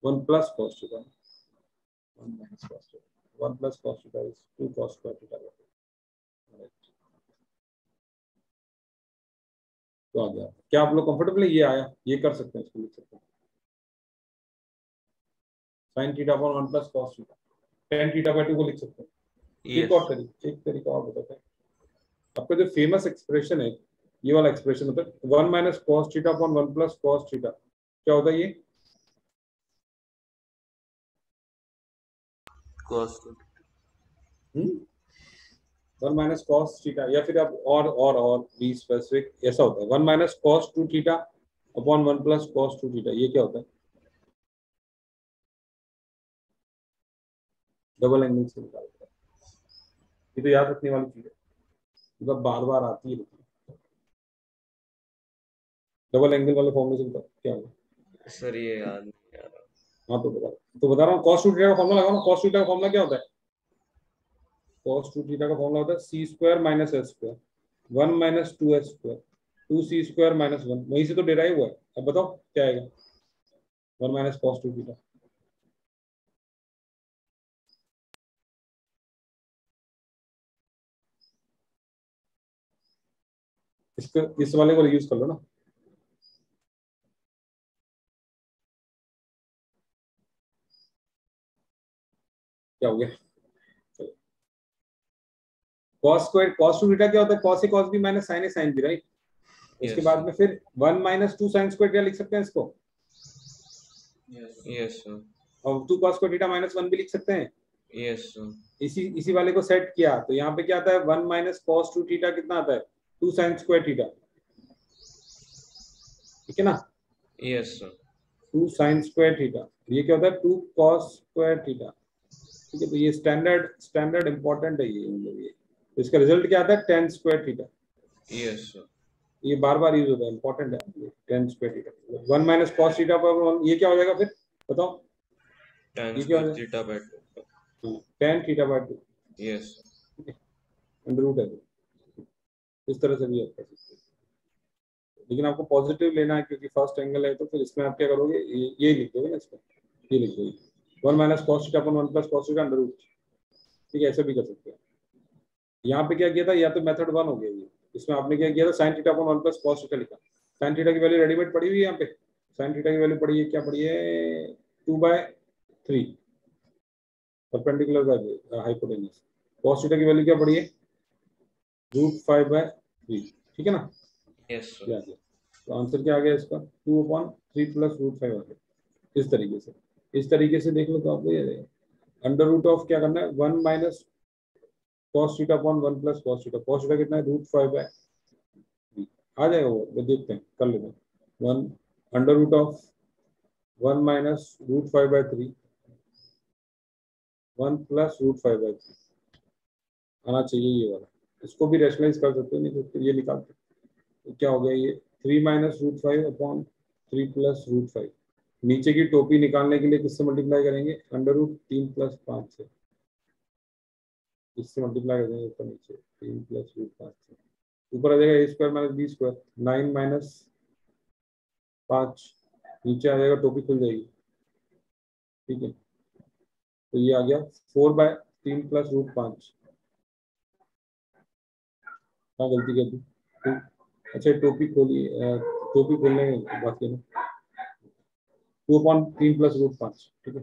1 plus cos theta, 1 minus cos theta, 1 plus cos theta is 2 cos square theta. तो आ गया, क्या आप लोग कंफर्टेबल है, ये आया, ये कर सकते हैं, इसको लिख सकते हैं sine theta upon 1 plus cos theta. tan theta by 2 को लिख सकते हैं। एक तरीका और बताते हैं। आपका जो फेमस एक्सप्रेशन है, ये वाला एक्सप्रेशन होता है 1 minus cos theta upon 1 plus cos theta. क्या होता है ये? cos 1 माइनस कॉस थीटा, या फिर आप और बी स्पेसिफिक, ऐसा होता है 1 minus cos 2 theta upon 1 plus cos 2 theta. ये क्या होता है? डबल एंगल से निकालता है। ये तो याद रखने वाली चीज है, मतलब बार बार आती है। डबल एंगल वाले फॉर्मूले से क्या होगा सर, ये याद नहीं आ रहा। हाँ तो बता रहा हूँ, कॉस 2 थीटा का फॉर्मूला लगाओ ना। कॉस 2 थीटा का फॉर्मूला क्या होता है? cos 2 थीटा का फॉर्मूला होता है c square minus s square 1 minus 2 s square 2 c square minus 1। वहीं से तो डिराइव हुआ है। अब बताओ क्या आएगा? 1 माइनस cos 2 थीटा। इसको इस वाले को यूज कर लो ना। क्या हो गया? cos 2 थीटा क्या होता है? cos ए cos बी माइनस sin ए sin बी, राइट? उसके यस बाद में फिर 1 माइनस 2 sin स्क्वायर क्या लिख सकते हैं इसको? Yes sir. और 2 cos स्क्वायर थीटा माइनस 1 भी लिख सकते हैं। Yes sir. इसी वाले को सेट किया तो यहाँ पे क्या आता है? 1 माइनस cos 2 थीटा कितना आता है? 2 sin स्क्वायर थीटा, ठीक है ना? Yes sir. 2 sin square theta. ये क्या होता है? 2 cos स्क्वायर थीटा, ठीक है? तो ये स्टैंडर्ड इंपॉर्टेंट है ये, मतलब ये। तो इसका रिजल्ट क्या आता है? tan square theta. Yes sir. ये बार बार यूज होता है, इंपॉर्टेंट है। tan square theta 1 minus cos theta पर ये क्या हो जाएगा फिर? बताओ tan ये क्या हो स्क्वायर जाएगा? Theta by 2। tan theta by 2 yes. Under root है। इस तरह से भी आप कर सकते हैं, लेकिन आपको पॉजिटिव लेना है क्योंकि फर्स्ट एंगल है। तो फिर इसमें आप क्या करोगे? ये लिख दोगे ना इसको, ये लिख दोगे 1 माइनस cos थीटा अपन 1 plus cos theta under root. ठीक है, ऐसे भी कर सकते हैं। यहाँ पे क्या किया था? या तो मेथड 1 हो गया ये। इसमें आपने क्या किया था? sin थीटा अपन 1 प्लस cos थीटा लिखा। sin थीटा की वैल्यू रेडीमेड पड़ी हुई है यहाँ पे। sin थीटा की वैल्यू पड़ी है, क्या पड़ी है? 2/3 perpendicular by hypotenuse. cos theta की वैल्यू क्या पड़ी है? √5/3, ठीक है ना? Yes sir. क्या गया? तो आंसर क्या आ गया इसका? 2/3 प्लस √5 आ गया। इस तरीके से देख लो तो आपको ये अंडर रूट ऑफ क्या करना है? 1 minus cos theta upon 1 plus cos theta. cos theta कितना है? √5/3 आ जाएगा वो देखते हैं, कर लेते हैं। 1 under root of 1 minus √5/3 1 plus √5/3 आना चाहिए ये वाला। इसको भी रेशनलाइज कर सकते हो, नहीं तो फिर ये निकालते हैं। तो क्या हो गया ये? 3 माइनस √5 अपॉन 3 प्लस √5। नीचे की टोपी निकालने के लिए किससे मल्टीप्लाई करेंगे? √3 प्लस 5 से। इससे मल्टीप्लाई कर देंगे ऊपर नीचे, 3 प्लस √5 से। ऊपर आ जाएगा a square minus b square 9 minus 5। नीचे आ जाएगा, टोपी खुल जाएगी, ठीक है? तो ये आ गया 4/3 प्लस √5। हाँ गलती कर दी। अच्छा टोपी खोली, टोपी खोलने की बात करें, 2/3 प्लस √5, ठीक है?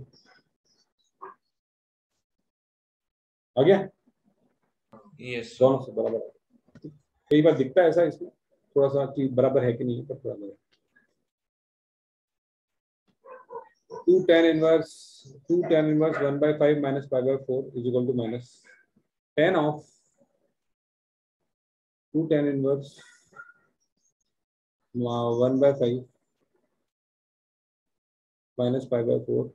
आ गया? Yes sir. दोनों से बराबर है। कई बार दिखता है ऐसा इसमें थोड़ा सा कि बराबर है कि नहीं, पर बराबर है। 2 tan inverse 1/5 minus pi/4 is equal to minus tan of 2 tan inverse 1/5 minus pi/4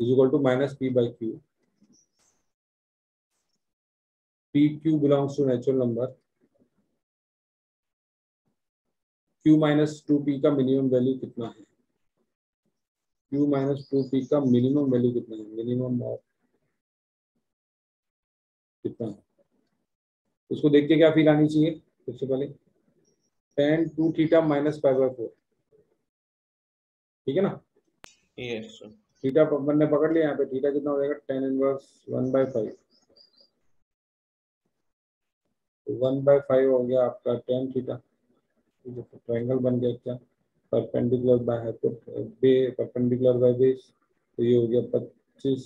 is equal to minus p/q. pq belongs to natural number. q minus 2p का मिनिमम वैल्यू कितना है? q minus 2p का minimum value कितना है? Minimum of कितना है? उसको देख के क्या फील आनी चाहिए? सबसे पहले tan 2 थीटा माइनस pi/4, ठीक है ना? Yes sir. थीटा अपन ने पकड़ लिया। यहाँ पे थीटा कितना हो जाएगा? tan inverse 1/5। 1/5 हो गया आपका tan थीटा। ट्रायंगल बन गया क्या? Perpendicular by perpendicular by base तो ये हो गया 25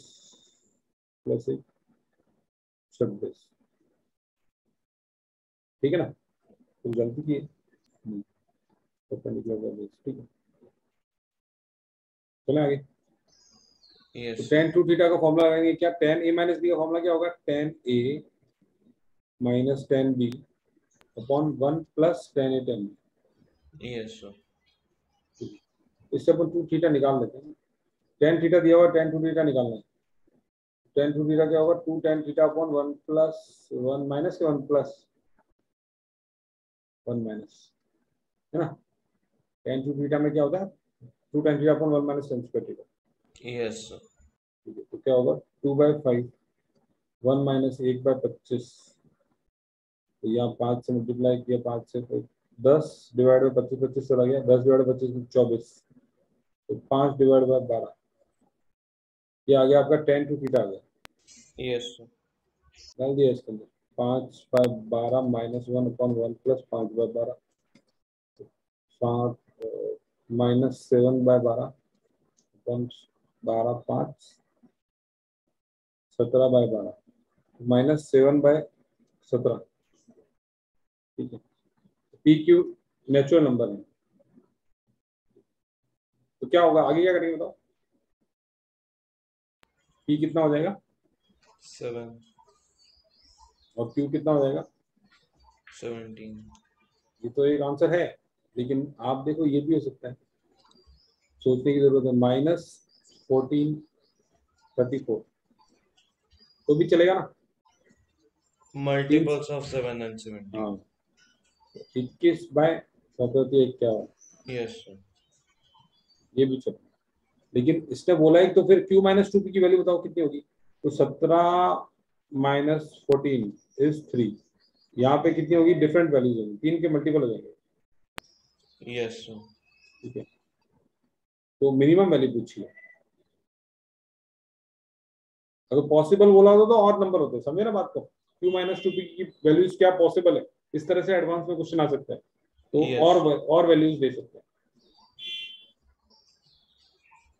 प्लस 1 26। ठीक है ना, तो गलती की है। परपेंडिकुलर, ठीक है। चले आगे। तो यस टेन टू थीटा का फॉर्मूला लगाएंगे क्या, टेन ए माइनस बी का फॉर्मूला क्या होगा, tan a minus tan b upon 1 plus tan a tan b. Yes sir. इससे अपन टू थीटा निकाल लेते हैं। टेन थीटा दिया हुआ, टेन टू थीटा निकालना है। टेन टू थीटा क्या होगा, two tan theta upon 1 plus 1 minus 1 plus 1 minus, है ना। टेन टू थीटा में क्या होता है, two tan theta upon 1 minus tan square theta. Yes sir. ठीक है, तो क्या होगा 2/5 1 माइनस 1/25। तो यहाँ 5 से मल्टीप्लाई किया, 5 से तो 10 डिवाइड बाई 25, 25 चला गया, 10 डिवाइड बाई 25 24, तो 5 डिवाइड बाई 12, ये आ गया आपका टेन टू थीटा आ गया। Yes sir. डाल दिया इसके अंदर, 5/12 minus 1 upon 1 plus 5/12, 7 minus 7/12 upon 12 5 17/12 minus 7/17। ठीक है, पी क्यू नेचुरल नंबर है। तो क्या होगा आगे, क्या करेंगे बताओ, पी कितना हो जाएगा 7 और क्यू कितना हो जाएगा। 17। ये तो एक आंसर है, लेकिन आप देखो ये भी हो सकता है, सोचने की जरूरत है। -14 34 तो भी चलेगा ना। Multiples of 7 and 17। हाँ, 21/17 यस सर। ये भी चलेगा, लेकिन इसने बोला है तो फिर क्यू माइनस टू पी की वैल्यू बताओ कितनी होगी। तो 17 - 14 = 3, यहाँ पे कितनी होगी, डिफरेंट वैल्यूज होंगी, 3 के मल्टीपल हो जाएंगे। Yes sir. ठीक है, तो मिनिमम वैल्यू पूछिए। अगर पॉसिबल बोला होता तो और नंबर होते, समझे ना बात को। क्यू माइनस टू पी की वैल्यूज क्या पॉसिबल है, इस तरह से एडवांस में क्वेश्चन आ सकता है, तो यस और वैल्यूज दे सकते हैं।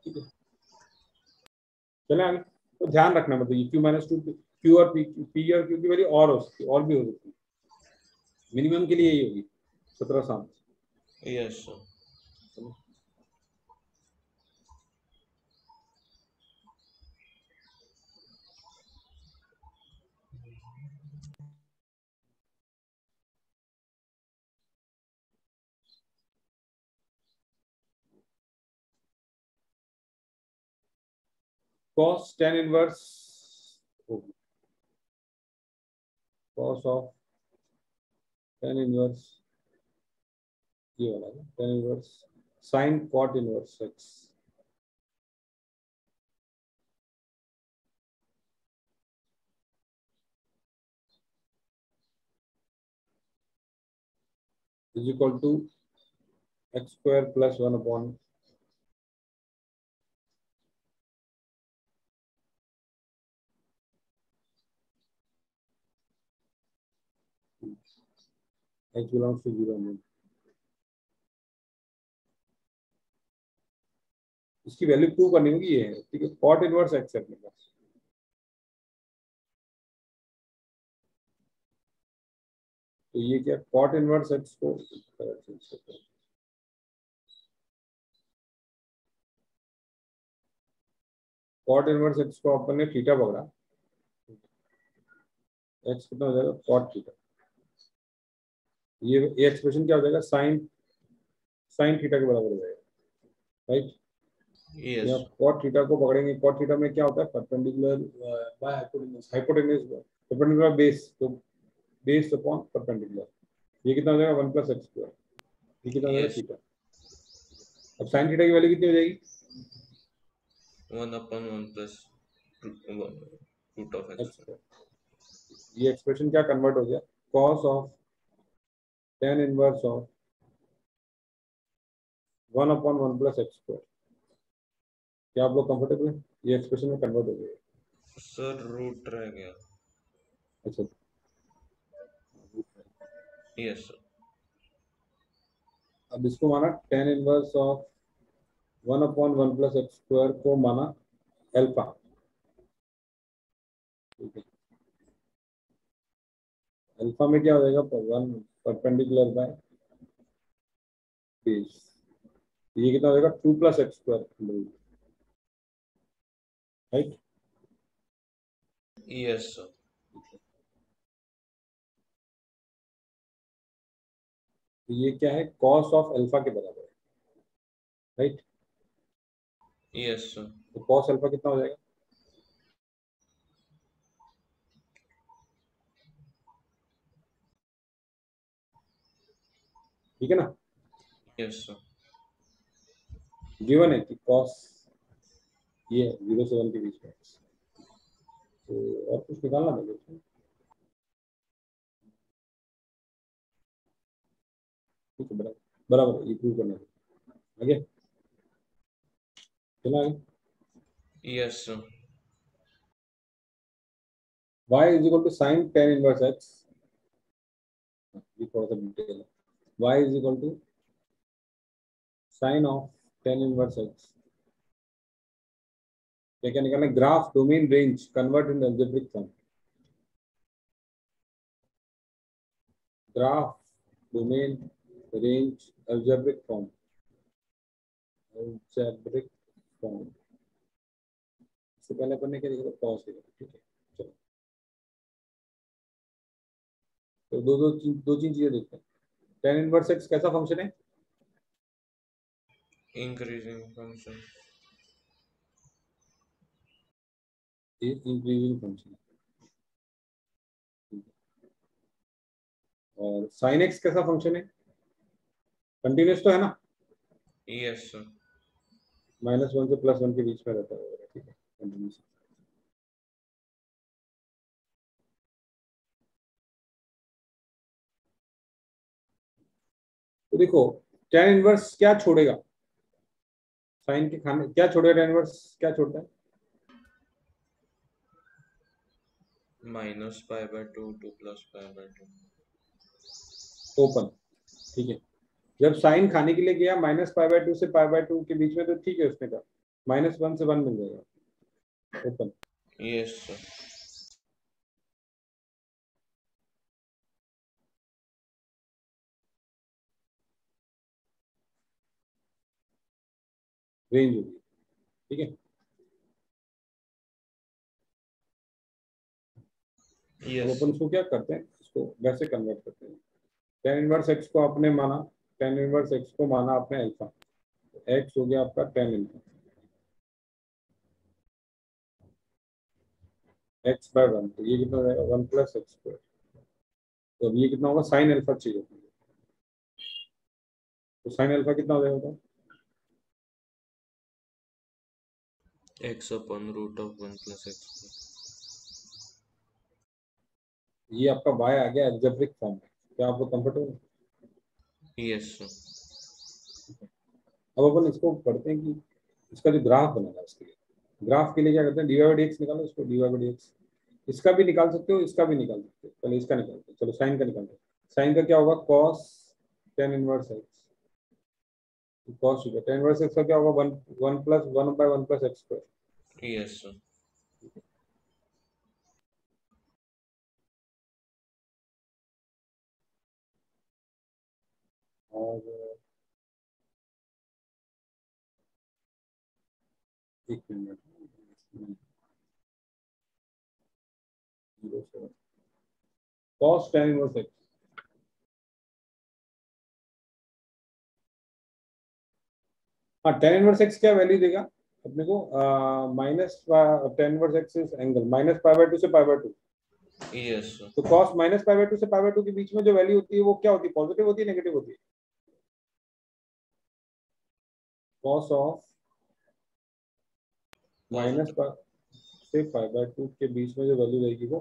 ठीक है, चले आगे। तो ध्यान रखना, मतलब ये क्यू माइनस टू क्यू और पी और क्यू की वैल्यू और हो सकती है, और भी हो सकती है। मिनिमम के लिए यही होगी 17 7। Yes sir. cos tan inverse cos of tan inverse, ये वाला है tan inverse sin cot inverse x is equal to x² + 1 upon x belongs to 0 में। इसकी वैल्यू प्रूव करनी होगी, ये है। ठीक है, cot इनवर्स x है अपने पास। तो ये क्या, cot इनवर्स x को cot इनवर्स x को अपन ने थीटा पकड़ा, x कितना हो जाएगा cot थीटा। ये एक्सप्रेशन क्या हो जाएगा, साइन थीटा के बराबर हो जाएगा, राइट। यस यहाँ cot थीटा को पकड़ेंगे, cot थीटा में क्या होता है, perpendicular by hypotenuse perpendicular base, तो बेस अपॉन परपेंडिकुलर, ये कितना हो जाएगा 1 + x², ये कितना हो जाएगा यस। थीटा। अब साइन थीटा की वैल्यू कितनी हो जाएगी, 1/1 plus root of x। x²। ये एक्सप्रेशन क्या कन्वर्ट हो गया, cos of tan inverse of 1/1 + x²। क्या आप लोग कंफर्टेबल है, ये एक्सप्रेशन में कन्वर्ट हो गया। सर रूट रह गया। अच्छा, यस सर। अब इसको माना tan इनवर्स ऑफ 1/1 + x² को माना अल्फा, ठीक है। अल्फा में क्या हो जाएगा, 1 परपेंडिकुलर बाय बेस, ये कितना हो जाएगा 2 + x², राइट। Yes sir. तो ये क्या है, कॉस ऑफ अल्फा के बराबर है, राइट। Yes sir. तो कॉस अल्फा कितना हो जाएगा, ठीक है ना। Yes sir. गिवन है कि कॉस ये 0 से 1 के बीच में, तो और कुछ निकालना है, ठीक है, बराबर बराबर, ये प्रूव करना है। आगे चला आगे। Yes sir. y = sin tan inverse x, ये थोड़ा सा डिटेल है। y = sin of tan inverse x, क्या निकालना है, graph domain range convert in algebraic form, graph domain range algebraic form, algebraic form. इससे पहले अपन ने क्या लिखा था, कॉस लिखा था, ठीक है। चलो, तो दो तीन चीजें देखते हैं। tan इनवर्स x कैसा फंक्शन है, इंक्रीजिंग फंक्शन। ये इंक्रीजिंग फंक्शन है, और sin x कैसा फंक्शन है, कंटिन्यूअस तो है ना, यस सर। -1 से +1 के बीच में रहता है, ठीक है, कंटिन्यूअस। तो देखो tan इनवर्स क्या छोड़ेगा, साइन के खाने क्या छोड़ेगा, tan इनवर्स क्या छोड़ता है, -π/2 2 + π/2। ओपन, ठीक है। जब साइन खाने के लिए गया -π/2 से π/2 के बीच में, तो ठीक है, उसने कहा -1 से 1 मिल जाएगा, ओपन। Yes sir. रेंज होगी, ठीक है। अब यस। अपन इसको क्या करते हैं, इसको वैसे कन्वर्ट करते हैं। tan इनवर्स x को आपने माना, tan इनवर्स x को माना आपने अल्फा, तो x हो गया आपका tan अल्फा, x/1, तो ये कितना हो जाएगा 1 + x², तो अब ये कितना होगा, साइन अल्फा चाहिए, तो साइन अल्फा कितना हो जाएगा, x/√1 + x²। ये आपका y आ गया एल्जेब्रिक फॉर्म में, क्या आपको कंफर्टेबल है। Yes sir. अब अपन इसको पढ़ते हैं कि इसका जो ग्राफ बनेगा, उसके लिए ग्राफ के लिए क्या करते हैं, dy/dx निकालो, इसको dy/dx, इसका भी निकाल सकते हो, इसका भी निकाल सकते हो, पहले इसका निकालते हैं, चलो साइन का निकालते हैं। साइन का क्या होगा, cos tan inverse x, cos tan inverse x का क्या होगा, 1 + 1/1 + x², यस सर। और एक minute, 0 cos tan inverse x, हाँ tan इनवर्स x क्या वैल्यू देगा अपने को, minus tan inverse x is angle -π/2 से π/2, यस सर। तो cos -π/2 से π/2 के बीच में जो वैल्यू होती है वो क्या होती है, पॉजिटिव होती है, नेगेटिव होती है, cos ऑफ पॉजिटिव। से π/2 के बीच में जो वैल्यू रहेगी वो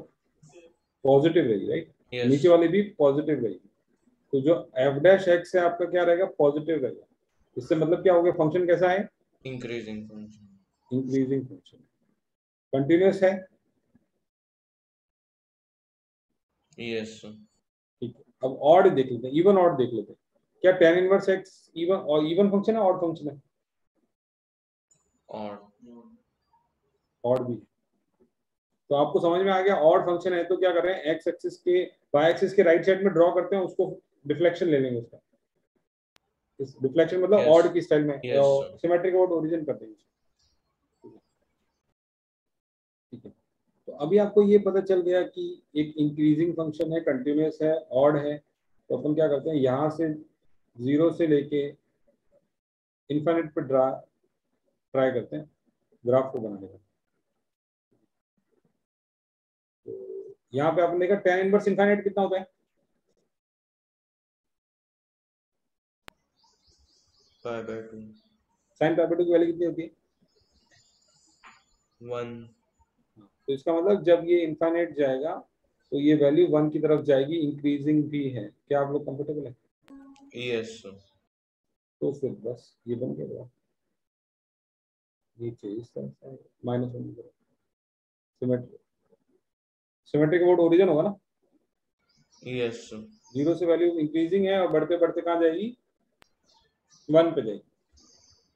पॉजिटिव रहेगी, राइट। यस। नीचे वाली भी पॉजिटिव रहेगी, तो जो f'(x) है आपका क्या रहेगा, पॉजिटिव रहेगा। इससे मतलब क्या हो गया, फंक्शन कैसा है, increasing function. Increasing function, continuous है, यस सर। ठीक है। अब ऑड देख लेते हैं, इवन ऑड देख लेते हैं, क्या tan इनवर्स x इवन और इवन फंक्शन है, ऑड फंक्शन है, और ऑड भी है। तो आपको समझ में आ गया, ऑड फंक्शन है तो क्या कर रहे हैं, एक्स एक्सिस के वाई एक्सिस के राइट साइड में ड्रॉ करते हैं, उसको डिफ्लेक्शन ले लेंगे उसका। इस डिफ्लेक्शन मतलब यस ऑड की स्टाइल में yes sir symmetric odd origin करते हैं। ठीक है, तो अभी आपको ये पता चल गया कि एक इंक्रीजिंग फंक्शन है, कंटिन्यूस है, ऑड है, तो अपन क्या करते हैं, यहाँ से 0 से लेके इन्फिनिट पे ट्राई करते हैं ग्राफ को बनाने का। तो यहाँ पे आपने देखा tan इनवर्स इन्फिनिट कितना होता है, π/2 sin पाई/2 की वैल्यू कितनी होती है, 1 तो इसका मतलब जब ये इन्फिनिट जाएगा तो ये वैल्यू 1 की तरफ जाएगी, इंक्रीजिंग भी है। क्या आप लोग कंफर्टेबल है? यस सर तो फिर बस ये बन गया, नीचे इस तरह से -1 सिमेट्रिक, सिमेट्रिक अबाउट ओरिजिन होगा ना, यस सर 0 से वैल्यू इंक्रीजिंग है और बढ़ते बढ़ते कहाँ जाएगी, 1 पे जाएगी।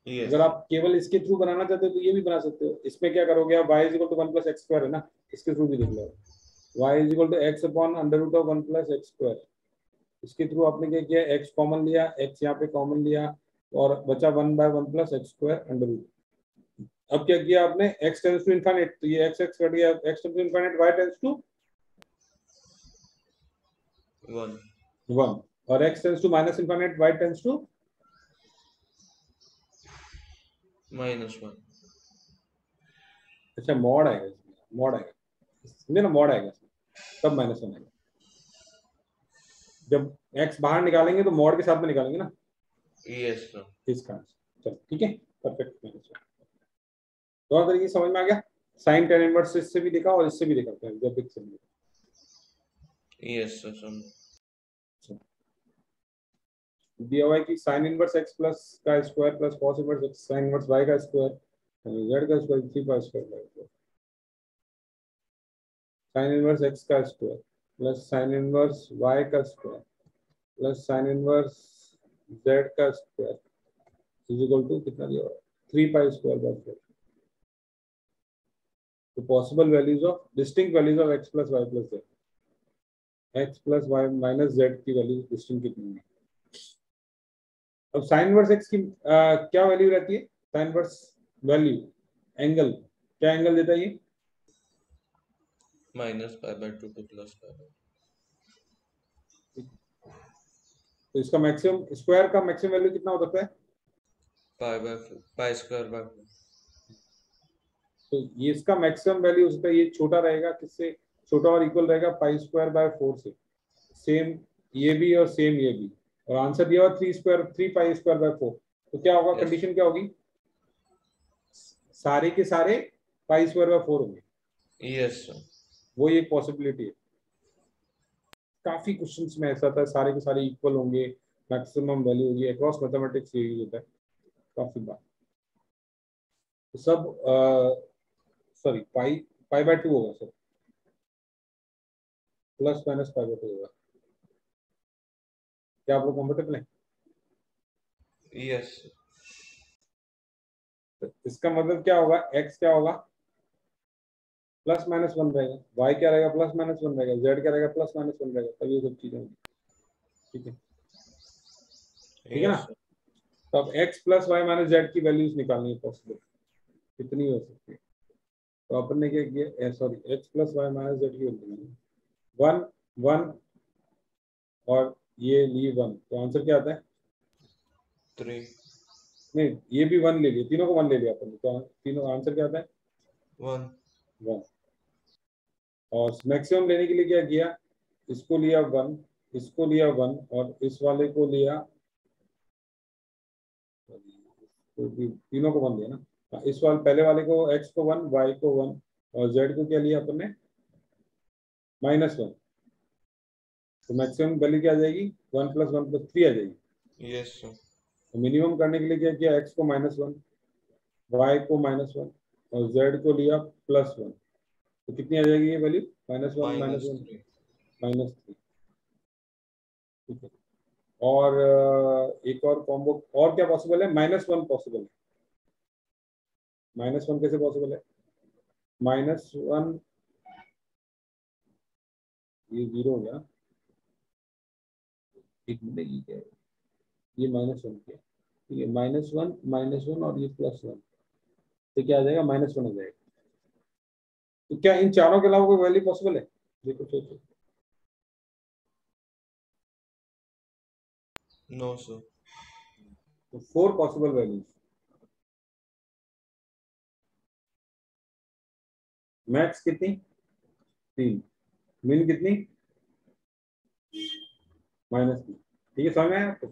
यस अगर आप केवल इसके थ्रू बनाना चाहते हो तो ये भी बना सकते हो। इसमें क्या करोगे आप, y = 1 + x² है ना, इसके थ्रू भी देख लो, y = x/√1 + x²। इसके थ्रू आपने क्या किया, x कॉमन लिया, x यहाँ पे कॉमन लिया और बचा 1/1 + x²√। अब क्या किया आपने, x टेंड्स टू इनफिनिट, तो ये x कट गया, x tends to infinite, y tends to 1 1 और x tends to -infinite, y tends to -1 अच्छा मॉड आएगा इसमें, मॉड आएगा इसमें ना, मॉड आएगा इसमें, तब -1 आएगा। जब x बाहर निकालेंगे तो मॉड के साथ में निकालेंगे ना, यस सर इस कारण से। चलो ठीक है, परफेक्ट। दोनों तरीके से समझ में आ गया, साइन tan इनवर्स इससे भी देखा और इससे भी देखा था जब एक समझ। यस सर समझ दिया हुआ है कि साइन इनवर्स x प्लस का square plus cos inverse x sine inverse y का स्क्वायर z का स्क्वायर 3 का स्क्वायर साइन इनवर्स x का square plus sine inverse y का square plus sine inverse z का स्क्वायर इज इक्वल टू कितना दिया हुआ है, 3 पाई स्क्वायर बाय 4। तो possible values of distinct values of x plus y plus z, x plus y minus z की value distinct कितनी है। अब साइन इनवर्स x की क्या वैल्यू रहती है, साइन इनवर्स वैल्यू एंगल, क्या एंगल देता है ये, -π/2 to +π/2 तो इसका मैक्सिमम स्क्वायर का मैक्सिमम वैल्यू कितना हो सकता है, π/4 तो ये इसका मैक्सिमम वैल्यू हो सकता है, ये छोटा रहेगा, किससे छोटा और इक्वल रहेगा, π²/4 से। सेम ये भी और सेम ये भी, और आंसर दिया हुआ 3 π²/4। तो क्या होगा, यस कंडीशन क्या होगी, सारे के सारे π²/4 होंगे, यस सर वो एक पॉसिबिलिटी है। काफी क्वेश्चंस में ऐसा था, सारे के सारे इक्वल होंगे, मैक्सिमम वैल्यू होगी, अक्रॉस मैथमेटिक्स यही होता है काफी बार। तो सब सॉरी π/2 होगा सर, +-π/2 होगा। क्या आप लोग कंफर्टेबल है? यस तो इसका मतलब क्या होगा, x क्या होगा, +-1 रहेगा, y क्या रहेगा, +-1 रहेगा, z क्या रहेगा, +-1 रहेगा, तब ये सब चीजें होंगी। ठीक है, ठीक है ना। यस तो अब x + y - z की वैल्यूज निकालनी है, पॉसिबल कितनी हो सकती है। तो अपन ने क्या किया, सॉरी x + y - z की वैल्यू 1 1 और ये ली 1, तो आंसर क्या आता है, 3 नहीं ये भी 1 ले लिया, तीनों को 1 ले लिया अपन ने, तो तीनों आंसर क्या आता है 1 1। और मैक्सिमम लेने के लिए क्या किया, इसको लिया 1, इसको लिया 1 और इस वाले को लिया, तो तीनों को 1 लिया ना। इस वाले पहले वाले को x को 1, y को 1 और z को क्या लिया अपन ने, -1। तो मैक्सिमम वैल्यू क्या आ जाएगी, 1 + 1 + 3 आ जाएगी। यस सर तो मिनिमम करने के लिए क्या किया, x को -1, y को -1 और z को लिया +1, तो कितनी आ जाएगी ये वैल्यू, -1 -1 -3 -3। ठीक है, और एक और कॉम्बो और क्या पॉसिबल है, -1 पॉसिबल है। -1 कैसे पॉसिबल है, -1 ये 0 हो गया। एक मिनट, ये क्या है, ये -1 क्या, ठीक है, -1 और ये +1, तो क्या आ जाएगा, -1 हो जाएगा। तो क्या इन चारों के अलावा कोई वैल्यू पॉसिबल है? देखो सोचो। No sir. तो 4 पॉसिबल वैल्यूज। मैक्स कितनी? 3। मिन कितनी? -3। ठीक है, समझ में आया आपको?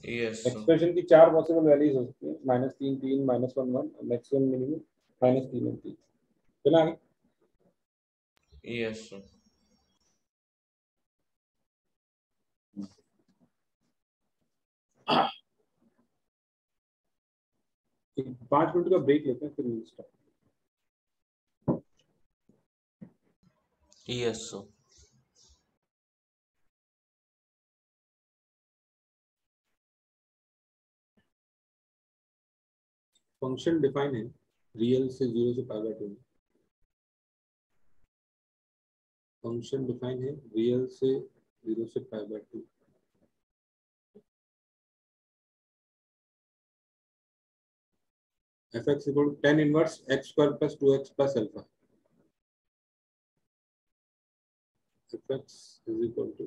Yes sir. एक्सप्रेशन की 4 पॉसिबल वैल्यूज हो सकती है, -3 3, -1 1, मैक्सिमम मिनिमम -3 और 3। चला आगे। Yes sir. 5 मिनट का ब्रेक लेते हैं, फिर start. Yes sir. Function define है रियल से 0 से π/2 में। फंक्शन डिफाइन है रियल से 0 से π/2। fx equal to tan inverse x² + 2x + alpha. fx is equal to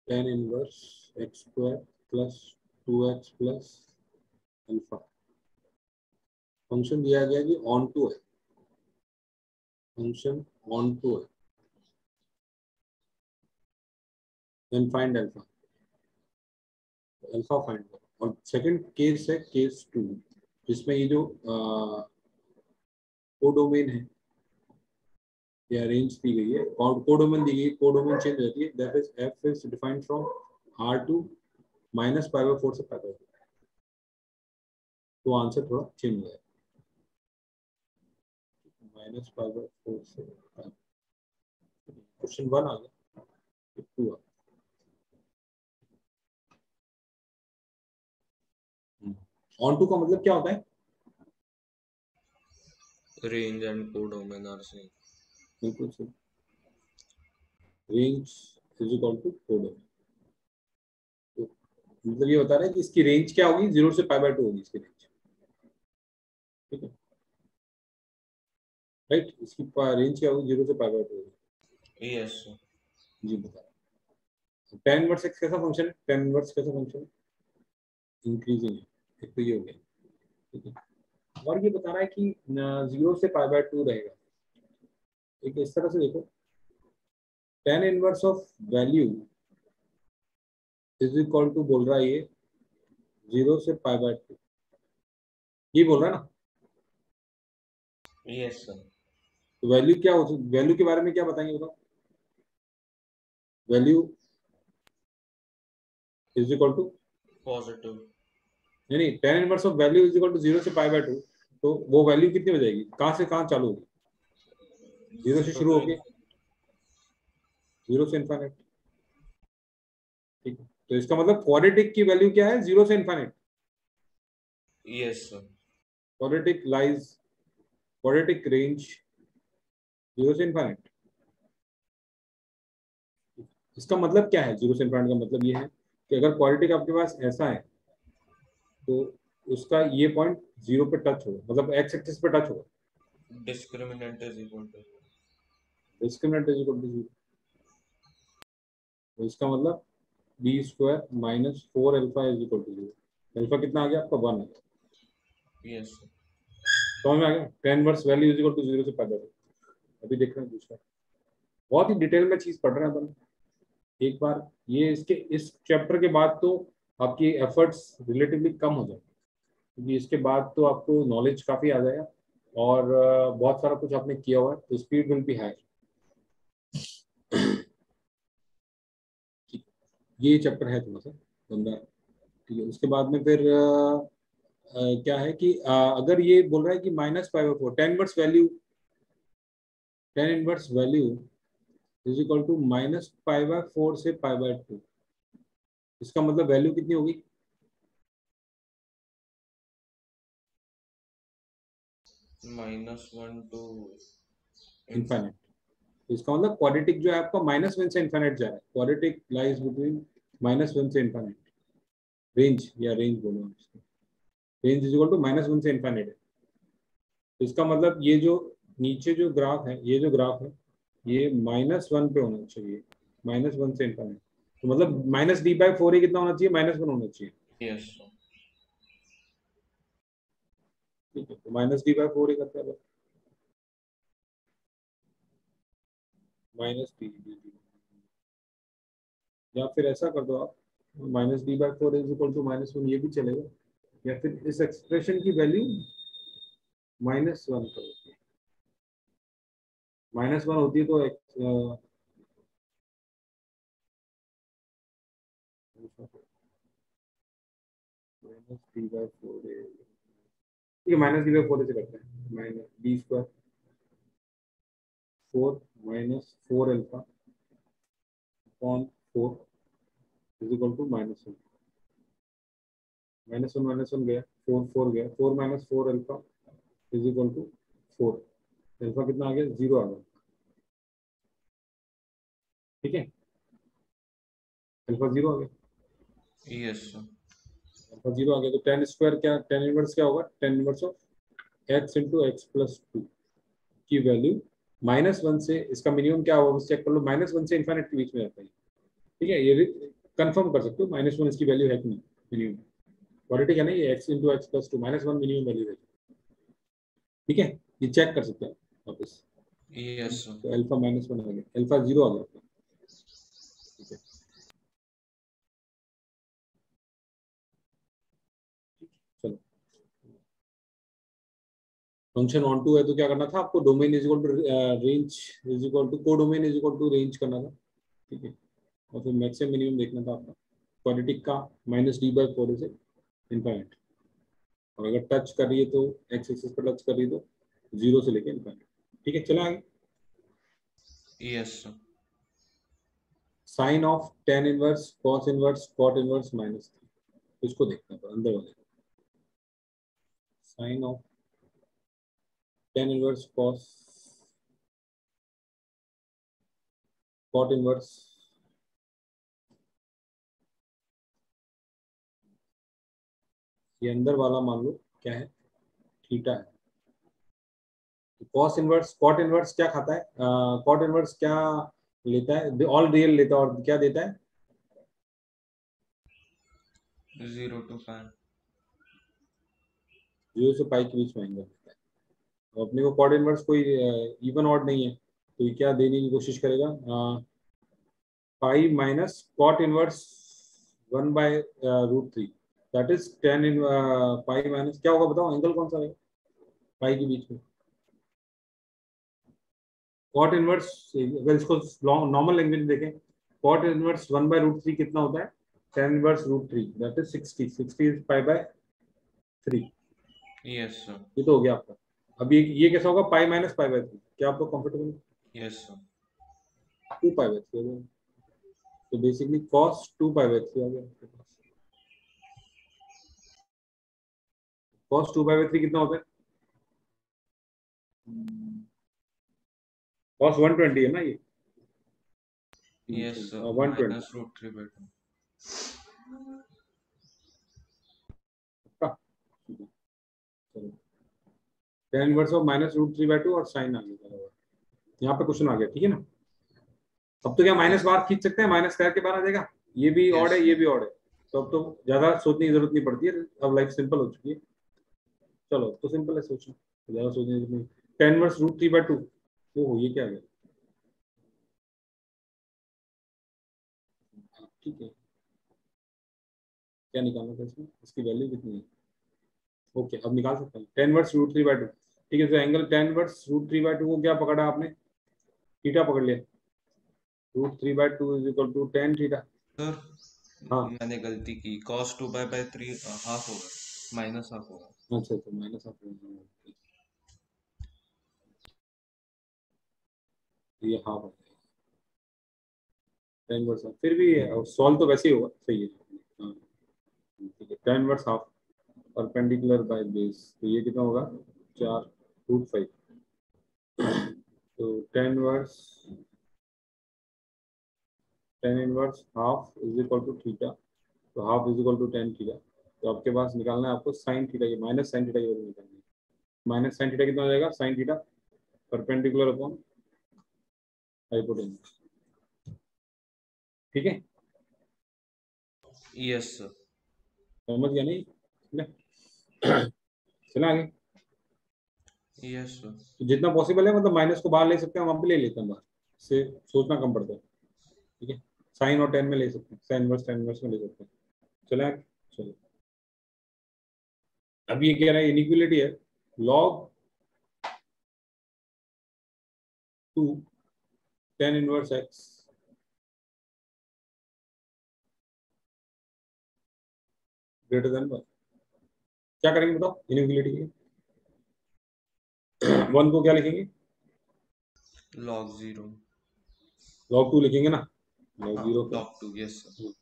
tan inverse x² + 2x + alpha. Function दिया गया कि ऑन टू है, फंक्शन ऑन टू है, then find alpha. Alpha find करो। और सेकंड केस है केस 2, जिसमें ये जो कोडोमेन है या रेंज दी गई है, कोडोमेन दी गई है, कोडोमेन चेंज रहती है, that is f is defined from R2 -π/4 से π/2। तो आंसर थोड़ा चेंज है, -π/4 से π। क्वेश्चन 1 आ गया, 2 आ गया। ऑन टू का मतलब क्या होता है? Range and codomain are same. बिल्कुल सही, range is equal to codomain. तो मतलब ये बता रहा है कि इसकी रेंज क्या होगी, 0 से π/2 होगी इसकी रेंज, ठीक है, राइट। इसकी रेंज क्या होगी, 0 से π/2 होगी। Yes sir. जी बता रहा। tan इनवर्स x कैसा फंक्शन है? tan इनवर्स कैसा फंक्शन है? इंक्रीजिंग है, एक तो ये हो गया, ठीक है। और ये बता रहा है कि 0 से π/2 रहेगा। एक इस तरह से देखो, tan inverse of value is equal to, बोल रहा है ये 0 से π/2, ये बोल रहा है ना। Yes sir. तो वैल्यू क्या हो, वैल्यू के बारे में क्या बताएंगे बताओ। Value is equal to, positive. नहीं tan inverse of value is equal to 0 से π/2, तो वो वैल्यू कितनी हो जाएगी, कहाँ से कहाँ चालू होगी? 0 से 0 शुरू टू होके 0 से इनफाइनाइट, ठीक है। तो इसका मतलब क्वाड्रेटिक की वैल्यू क्या है, 0 से infinite. Yes sir. Quadratic lies, quadratic range 0 से इनफाइनाइट। इसका मतलब क्या है, 0 से इनफाइनाइट का मतलब ये है कि अगर क्वाड्रेटिक आपके पास ऐसा है, तो उसका ये पॉइंट 0 पे टच होगा, मतलब एक्स एक्सिस पे टच होगा। Discriminant is equal to. Discriminant is equal to 0। तो इसका मतलब b² - 4 alpha is equal to 0। Alpha कितना आ गया आपका, 1 है। Yes sir. समझ में आ गया, tan inverse value is equal to 0 से π/2। अभी देख रहे हैं दूसरा, बहुत ही डिटेल में चीज पढ़ रहे हैं अपन। एक बार ये इसके इस चैप्टर के बाद तो आपकी एफर्ट्स रिलेटिवली कम हो जाए, क्योंकि इसके बाद तो आपको नॉलेज काफी आ जाएगा, और बहुत सारा कुछ आपने किया हुआ है, तो स्पीड विल बी हाई। ये चैप्टर है थोड़ा सा गंदा, ठीक है। उसके बाद में फिर क्या है कि अगर ये बोल रहा है कि -π/4 tan inverse value is equal to -π/4 से π/2, इसका मतलब वैल्यू कितनी होगी? -1 to इन्फाइनाइट। तो इसका मतलब क्वाड्रेटिक जो है आपका -1 से इन्फाइनाइट जा रहा है। क्वाड्रेटिक लाइज बिटवीन -1 से इन्फाइनाइट। रेंज या रेंज बोलो, रेंज इज इक्वल टू -1 से इन्फाइनाइट है। तो इसका मतलब ये जो नीचे जो ग्राफ है, ये जो ग्राफ है, ये -1 पे होना चाहिए, -1 से इन्फाइनाइट। तो मतलब -d/4 ही कितना होना चाहिए, -1 होना चाहिए। Yes sir. ठीक है, तो -d/4 ही करते हैं, -d, या फिर ऐसा कर दो आप, -d/4 इज इक्वल टू -1, ये भी चलेगा। या फिर इस एक्सप्रेशन की वैल्यू -1 करो, -1 होती है तो -d/4, ठीक है, -d/4 से करते हैं, -d², 4 -4 alpha upon 4 is equal to -1, -1 गया, 4 गया, 4 -4 alpha is equal to 4। Alpha कितना आ गया, 0 आ गया। ठीक है, अल्फा 0 आ गया। Yes sir. अल्फा 0 आ गया, तो tan² क्या, tan इनवर्स क्या होगा, tan inverse of x into x plus 2 की वैल्यू -1 से, इसका मिनिमम क्या होगा चेक कर लो, -1 से इन्फाइनाइट के बीच में रहता है। ठीक है, ये कंफर्म कर सकते हो -1 इसकी वैल्यू है कि नहीं, मिनिमम क्वाड्रेटिक है ना ये, x into x plus 2, -1 minimum value है। ठीक है, ये चेक कर सकते हैं वापस। Yes sir. तो अल्फा -1 आ गया, अल्फा 0 आ गया। ठीक है, चलो, फंक्शन ऑन टू है तो क्या करना था आपको, domain is equal to range is equal to codomain is equal to range करना था। ठीक है, और फिर मैक्सिमम मिनिमम देखना था आपका क्वाड्रेटिक का, -d/4 से इनफाइनाइट। और अगर टच कर रही है तो एक्स एक्सिस पर टच कर रही है तो 0 से लेके इनफाइनाइट। ठीक है, चला आगे। Yes sir. Sine of tan inverse cos inverse cot inverse -3, इसको देखना था अंदर वाले। Sine of tan inverse cot inverse, ये अंदर वाला मान लो क्या है, थीटा है। कॉस इनवर्स कॉट इनवर्स क्या खाता है, कॉट इनवर्स क्या लेता है, ऑल रियल लेता है, और क्या देता है, 0 to π। 0 से पाई के बीच में एंगल देता है। तो अपने को कॉट इनवर्स कोई इवन ऑड नहीं है, तो ये क्या देने की कोशिश करेगा, pi minus cot inverse 1/√3, that is tan इन पाई माइनस क्या होगा बताओ, एंगल कौन सा है पाई के बीच में, कॉट इनवर्स। अगर इसको नॉर्मल लैंग्वेज में देखें, कॉट इनवर्स 1/√3 कितना होता है, tan inverse √3, that is 60 is π/3। Yes sir. ये तो हो गया आपका। अब ये कैसा होगा, पाई माइनस π/3, क्या आपको कंफर्टेबल है, यस सर। 2π/3 हो गया। तो बेसिकली cos 2π/3 आ गया आपके पास। cos 2π/3 कितना होता है, cos 120 है ना ये, यस सर। 120 -√3/2। का। tan इनवर्स ऑफ -√3/2 और साइन आ गया, यहाँ पे क्वेश्चन आ गया। ठीक है ना, अब तो क्या माइनस बार खींच सकते हैं, माइनस करके बाहर आ जाएगा, ये भी ऑड यस है, ये सर। भी ऑड है, तो अब तो ज्यादा सोचने की जरूरत नहीं पड़ती है, अब लाइफ सिंपल हो चुकी है। चलो, तो सिंपल है सोचना, ज्यादा सोचने की जरूरत नहीं। tan इनवर्स √3/2, ओहो ये क्या है, ठीक है, क्या निकालना था इसमें, इसकी वैल्यू कितनी है, ओके अब निकाल सकते हैं tan इनवर्स √3/2। ठीक है, तो एंगल tan इनवर्स √3/2 को क्या पकड़ा आपने, थीटा पकड़ लिया, √3/2 is equal to tan theta. Sir हाँ, मैंने गलती की, cos 2π/3 हाफ होगा, -हाफ होगा। अच्छा तो माइनस ऑफ, ये हाफ है, tan इनवर्स फिर भी सॉल्व तो वैसे ही होगा, सही है। हाँ, ठीक है, tan inverse half perpendicular by base, तो ये कितना होगा, 4 √5. तो tan inverse half is equal to theta, तो half is equal to tan theta. तो आपके पास निकालना है आपको साइन थीटा की, माइनस साइन थीटा की वैल्यू निकालनी है। माइनस साइन थीटा कितना हो जाएगा, sine theta perpendicular upon hypotenuse. ठीक है, यस सर। समझ गया नहीं? चला आगे। Yes sir. तो जितना पॉसिबल है मतलब माइनस को बाहर ले सकते हैं, वहां पे ले लेते हैं बाहर, से सोचना कम पड़ता है। ठीक है, साइन और टेन में ले सकते हैं, साइन इनवर्स में ले सकते हैं। चले आगे। चलो, अब ये कह रहा है इनइक्वालिटी है log 2 tan inverse x greater than 1। क्या करेंगे बताओ इनइक्वालिटी के लिए? 1 को क्या लिखेंगे, लॉग 0। log 2 लिखेंगे ना, log 0 को log 2, yes sir.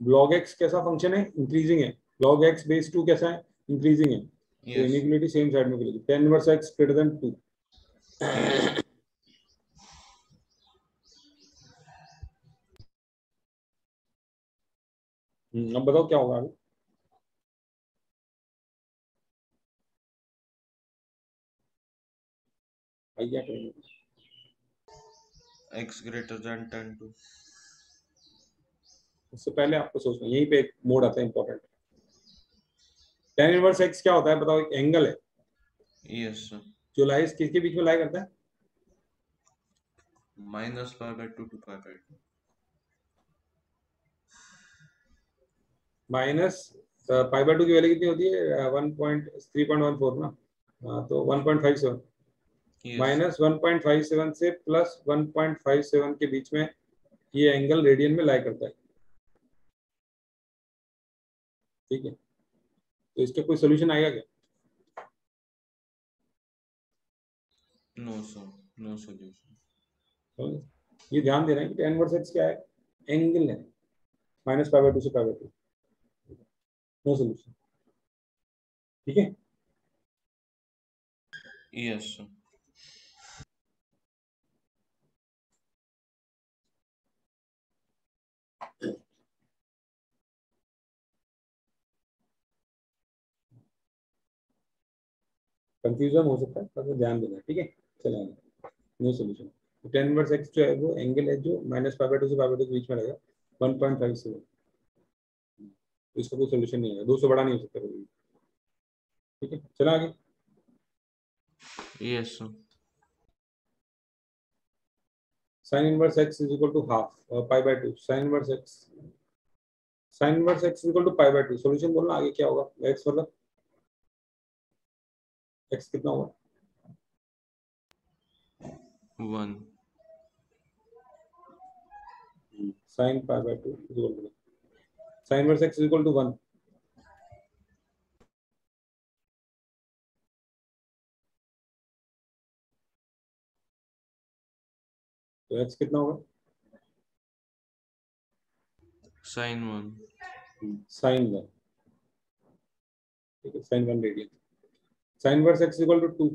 log x कैसा फंक्शन है, इंक्रीजिंग है। log x बेस 2 कैसा है, इंक्रीजिंग है। तो यस इनइक्वालिटी सेम साइड में करेगी, tan inverse x greater than 2। Yes. अब बताओ क्या होगा आगे। भाई क्या करेंगे, x ग्रेटर देन 10 2। उससे पहले आपको सोचना, यहीं पे एक मोड आता है इंपॉर्टेंट। tan इनवर्स x क्या होता है बताओ, एक एंगल है यस सर। जो लाइज किसके बीच में लाई करता है, -π/2 to π/2। माइनस π/2 की वैल्यू कितनी होती है, 1.3.14 ना। तो 1.57, यस। -1.57 से +1.57 के बीच में ये एंगल रेडियन में लाई करता है। ठीक है, तो इसका कोई सोल्यूशन आएगा क्या? No sir, no solution. समझे? ये ध्यान देना है कि tan इनवर्स x क्या है, एंगल है, -π/2 से π/2। No solution. ठीक है, यस सर। कंफ्यूजन हो सकता है, पर ध्यान देना। ठीक है, चलो no solution. tan inverse x जो है वो एंगल है जो -π/2 से π/2 के बीच में रहेगा, 1.57। तो इसका कोई सोल्यूशन नहीं है, 2 से बड़ा नहीं हो सकता कभी। ठीक है, चला आगे। Yes sir. Sine inverse x is equal to half π/2 sine inverse x, sine inverse x is equal to π/2। Solution बोलना आगे क्या होगा, x मतलब x कितना होगा, 1। Sine π/2 is equal to sine inverse x is equal to 1। तो x कितना होगा, sin 1। साइन 1। ठीक है, sine 1 radian. Sine inverse x is equal to 2।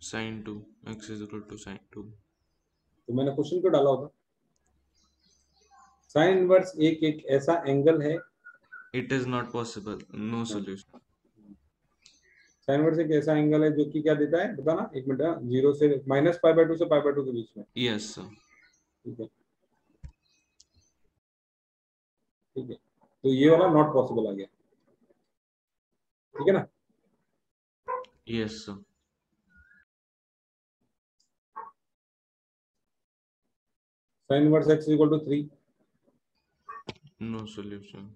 sin 2। x is equal to sin 2। तो मैंने क्वेश्चन क्यों डाला होता, साइन इनवर्स एक ऐसा एंगल है। It is not possible, no solution। Sine inverse एक ऐसा एंगल है जो कि क्या देता है बताना, एक मिनट, 0 से -π/2 से π/2 के बीच में। Yes sir. ठीक है, ठीक है, तो ये वाला नॉट पॉसिबल आ गया। ठीक है ना, yes sir. Sine inverse x equal to 3। No solution.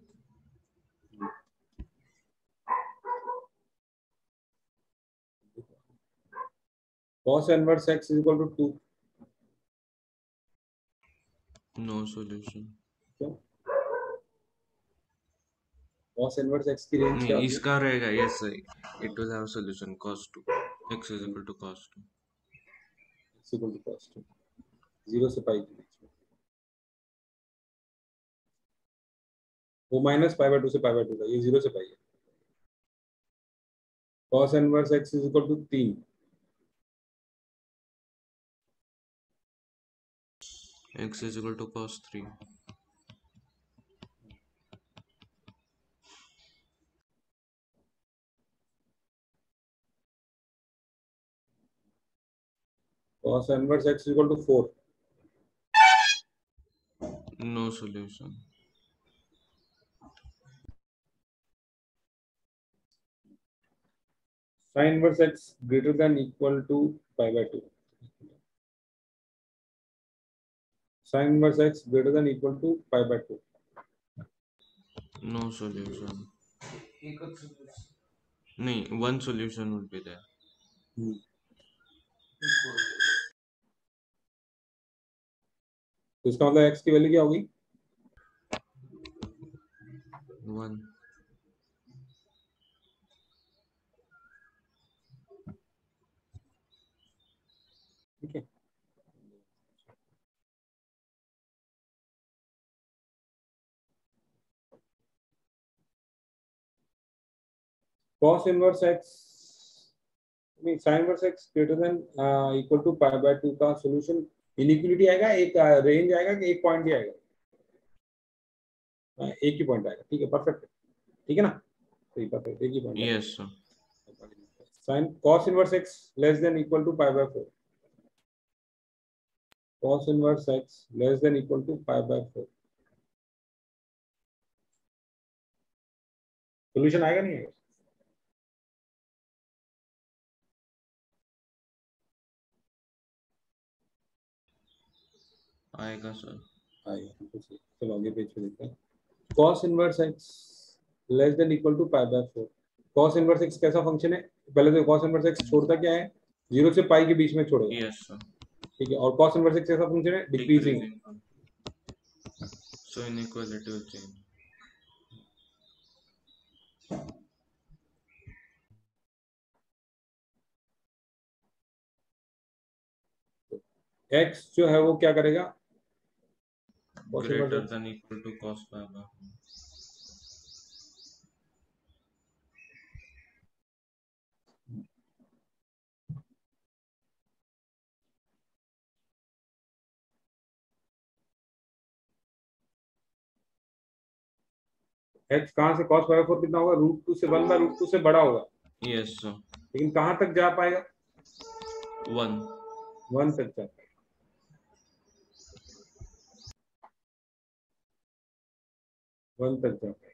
cos inverse x equal to 2। No solution. क्यों, cos इनवर्स x की रेंज क्या नहीं, होती है, इसका रहेगा, yes sir. It will have solution cos 2। x is equal to cos 2। x equal टू cos 2, 0 से पाई के बीच में। वो माइनस पाई बाय टू से पाई बाय टू था, ये 0 से पाई है। cos inverse x is equal to 3। x is equal to cos 3. cos inverse x is equal to 4। No solution. sin inverse x greater than equal to pi by two. sin inverse x greater than equal to pi by two. No solution. नहीं, one solution would be there. तो इसका मतलब x की value क्या होगी? 1. ठीक है, cos inverse x नहीं sin inverse x greater than equal to pi by two का सॉल्यूशन इनइक्वालिटी आएगा, एक रेंज आएगा कि एक पॉइंट ही आएगा? एक ही पॉइंट आएगा। ठीक है, परफेक्ट, ठीक है ना? सही, परफेक्ट, एक ही पॉइंट आएगा। Yes, sir. sin cos inverse x less than equal to pi by 4। cos inverse x less than equal to pi by 4। Solution आएगा नहीं आएगा? आएगा सर. आएगा। चलो आगे पेज पे देखते हैं। cos inverse x less than equal to pi by 4। cos inverse x कैसा फंक्शन है? पहले तो cos इनवर्स x छोड़ता क्या है? 0 से पाई के बीच में छोड़ेगा। Yes, sir. ठीक है, और cos इनवर्स x कैसा फंक्शन है? Decreasing. Decreasing. So inequality will change. x जो है वो क्या करेगा? cos Greater inverse x than equal to cos pi by 4. x कहाँ से cos पाई बाय 4 कितना होगा? √2 से 1 बाय √2 से बड़ा होगा, Yes, sir. लेकिन कहाँ तक जा पाएगा? 1. 1 तक जा पाएगा। 1 तक जा पाएगा।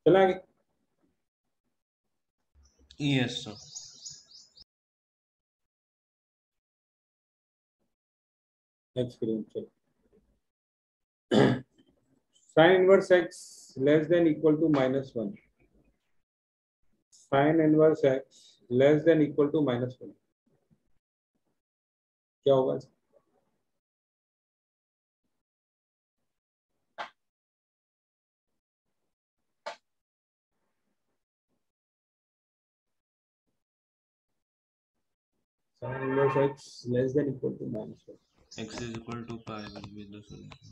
चला आगे। Yes, sir. x के लिए चलो। sin inverse x less than equal to -1। sin inverse x less than equal to -1 क्या होगा? sin inverse x less than equal to -1। X is equal to pi will be the solution.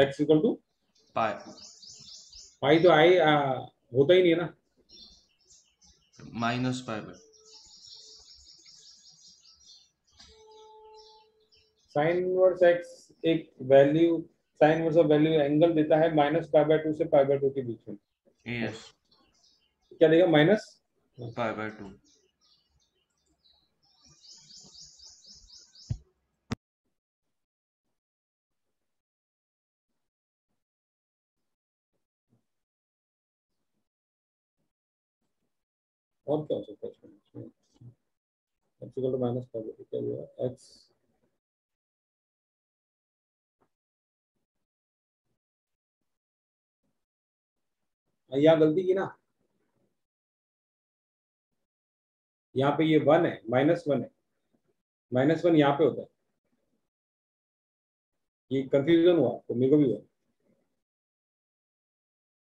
x equal to Pi. पाई तो आई होता ही नहीं है ना। Minus pi by. sin inverse x एक value, sin inverse of value angle देता है -π/2 से π/2 के बीच में। Yes. क्या देगा? Minus Pi by 2. और क्या हो सकता है इसमें? x इक्वल टू -π/2 क्या हुआ? x यहाँ गलती की ना, यहाँ पे ये 1 है, -1 है, -1 यहाँ पे होता है। ये कंफ्यूजन हुआ तो मेरे को भी हुआ।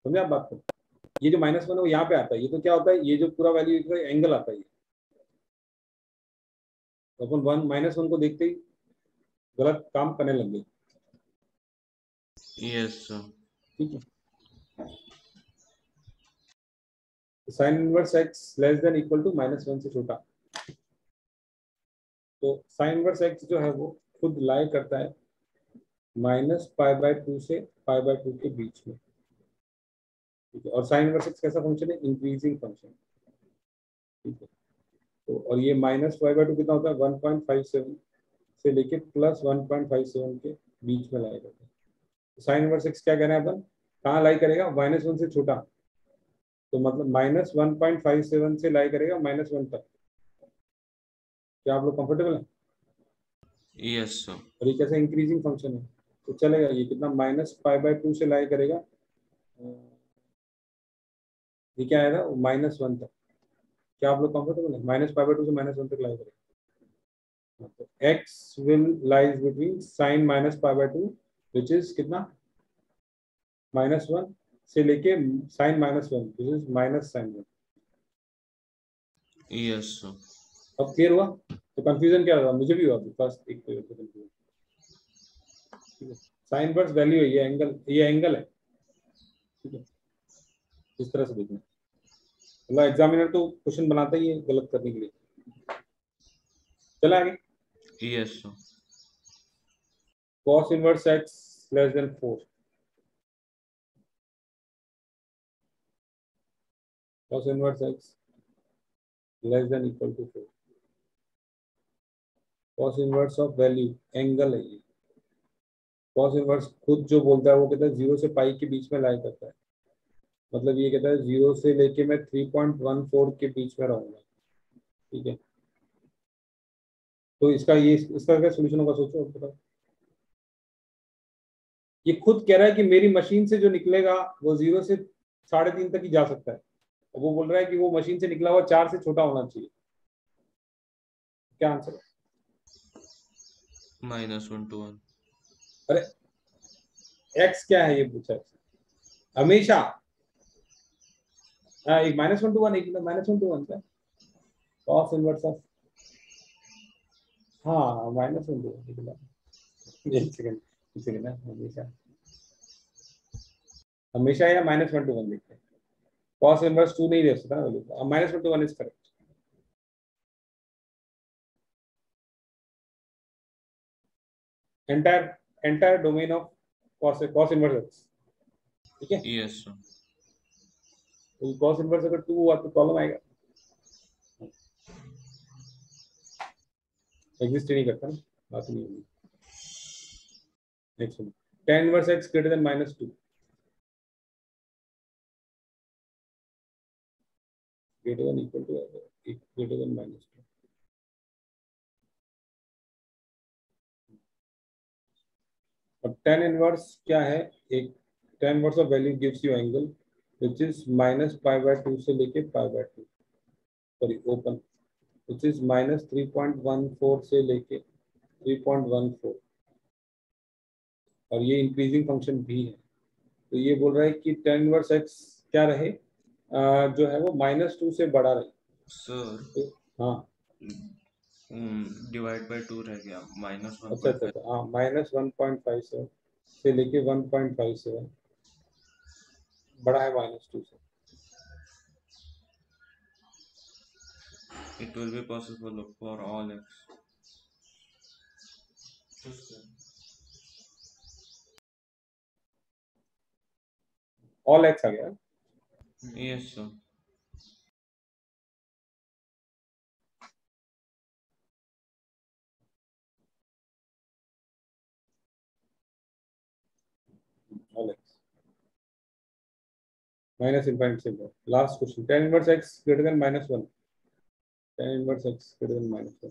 समझे आप बात को? ये जो -1 है वो यहाँ पे आता है, ये तो क्या होता है, ये जो पूरा वैल्यू एंगल आता है ये। तो अपन -1 को देखते ही गलत काम करने लग गए। Yes sir. ठीक है, sine inverse x less than equal to -1 से छोटा। तो साइन इनवर्स एक्स जो है वो खुद लाई करता है -π/2 से π/2 के बीच में। ठीक है, और साइन इनवर्स एक्स कैसा फंक्शन है, इंक्रीजिंग फंक्शन। ठीक है, तो और ये -π/2 कितना होता है, 1.57 से लेके +1.57 के बीच में लाई करता है। तो साइन इनवर्स एक्स क्या कह रहे हैं अपन, कहाँ लाई करेगा, -1 से छोटा। तो मतलब -1.57 से लाई करेगा -1 तक। क्या आप लोग कंफर्टेबल हैं? Yes sir. और ये कैसे इंक्रीजिंग फंक्शन है, तो चलेगा, ये कितना -π/2 से लाई करेगा, ये क्या आएगा, -1 तक। क्या आप लोग कंफर्टेबल है, -π/2 से -1 तक लाई करेगा। तो x will lies between sin -π/2 which is कितना, -1 से लेके sin -1 which is -sin1। Yes sir. अब क्लियर हुआ? तो कंफ्यूजन क्या रहा, मुझे भी हुआ फर्स्ट एक तो कंफ्यूजन। ठीक है, साइन इनवर्स वैल्यू है, ये एंगल है। ठीक है, इस तरह से देखना, मतलब एग्जामिनर तो क्वेश्चन बनाता ही है गलत करने के लिए। चला आगे, yes sir. cos inverse x less than 4। cos inverse x less than equal to 4। cos inverse of value angle है ये। cos इनवर्स खुद जो बोलता है वो कहता है 0 से पाई के बीच में लाई करता है। मतलब ये कहता है 0 से लेके मैं 3.14 के बीच में रहूंगा। ठीक है, तो इसका क्या सोल्यूशन होगा, सोचो बताओ। ये खुद कह रहा है कि मेरी मशीन से जो निकलेगा वो 0 से 3.5 तक ही जा सकता है, और वो बोल रहा है कि वो मशीन से निकला हुआ 4 से छोटा होना चाहिए। क्या आंसर है? -1 to 1। अरे एक्स क्या है ये पूछा है हमेशा। एक -1 to 1, एक -1 to 1 का cos इनवर्स ऑफ, हाँ -1 to 1। एक सेकंड, एक सेकंड ना, हमेशा हमेशा या -1 to 1 देखते हैं। cos इनवर्स 2 नहीं दे सकता ना, -1 to 1 is correct. Entire domain of cos inverse x. ठीक है, यस सर। तो cos इनवर्स अगर 2 हुआ तो प्रॉब्लम आएगा, एग्जिस्ट नहीं करता ना, बात नहीं होगी। Next one, tan inverse x greater than -2, greater than equal to greater than -2। अब tan इनवर्स क्या है, एक tan inverse of value gives you angle which is -π/2 से लेके π/2, सॉरी ओपन, व्हिच इज -3.14 से लेके 3.14, और ये इंक्रीजिंग फंक्शन भी है। तो ये बोल रहा है कि tan इनवर्स x क्या रहे, जो है वो -2 से बड़ा रहे। सर तो, हाँ डिवाइड बाय 2 रह गया, अच्छा -1.5। अच्छा, हाँ -1.57 से लेके 1.57 बड़ा है -2 से। It will be possible for all x। All x आ गया। Yes sir. All x minus infinite से last question, tan inverse x greater than -1, tan inverse x greater than -1।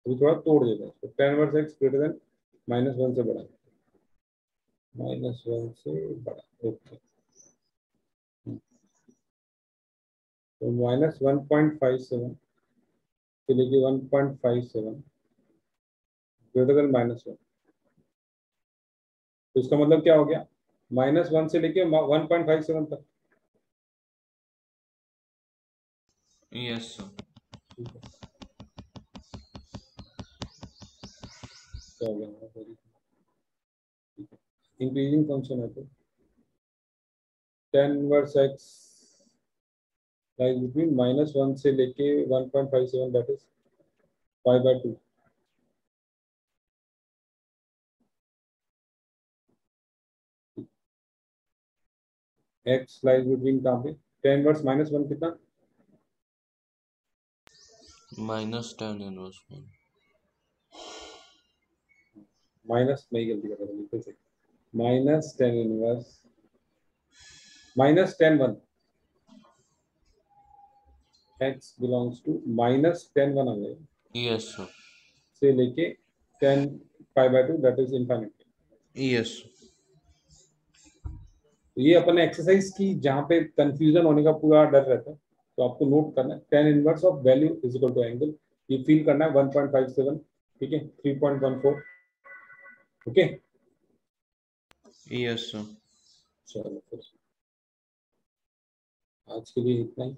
अभी थोड़ा तोड़ देता है इसको, tan inverse x greater than -1 से बड़ा, -1 से बड़ा, ओके। तो -1.57 से लेके 1.57 ग्रेटर देन -1। तो इसका मतलब क्या हो गया, -1 से लेके 1.57 तक। Yes sir. ठीक है, क्या हो गया, ठीक है, इंक्रीजिंग फंक्शन है तो tan inverse x lies between -1 से लेके 1.57, that is 5/2। x lies between कहाँ पे, tan इनवर्स -1 कितना, -tan इनवर्स में। माइनस नहीं, गलती कर रहा हूँ, फिर से -tan inverse -tan1, x belongs to -tan1 आ गया, यस सर। से लेके 10 π/2 दैट इज इनफाइनाइट। यस। तो ये अपन एक्सरसाइज की जहाँ पे कंफ्यूजन होने का पूरा डर रहता है, तो आपको नोट करना है tan inverse of value is equal to angle, ये फील करना है 1.57, ठीक है, 3.14, ओके। Yes sir. चलो फिर आज के लिए इतना ही।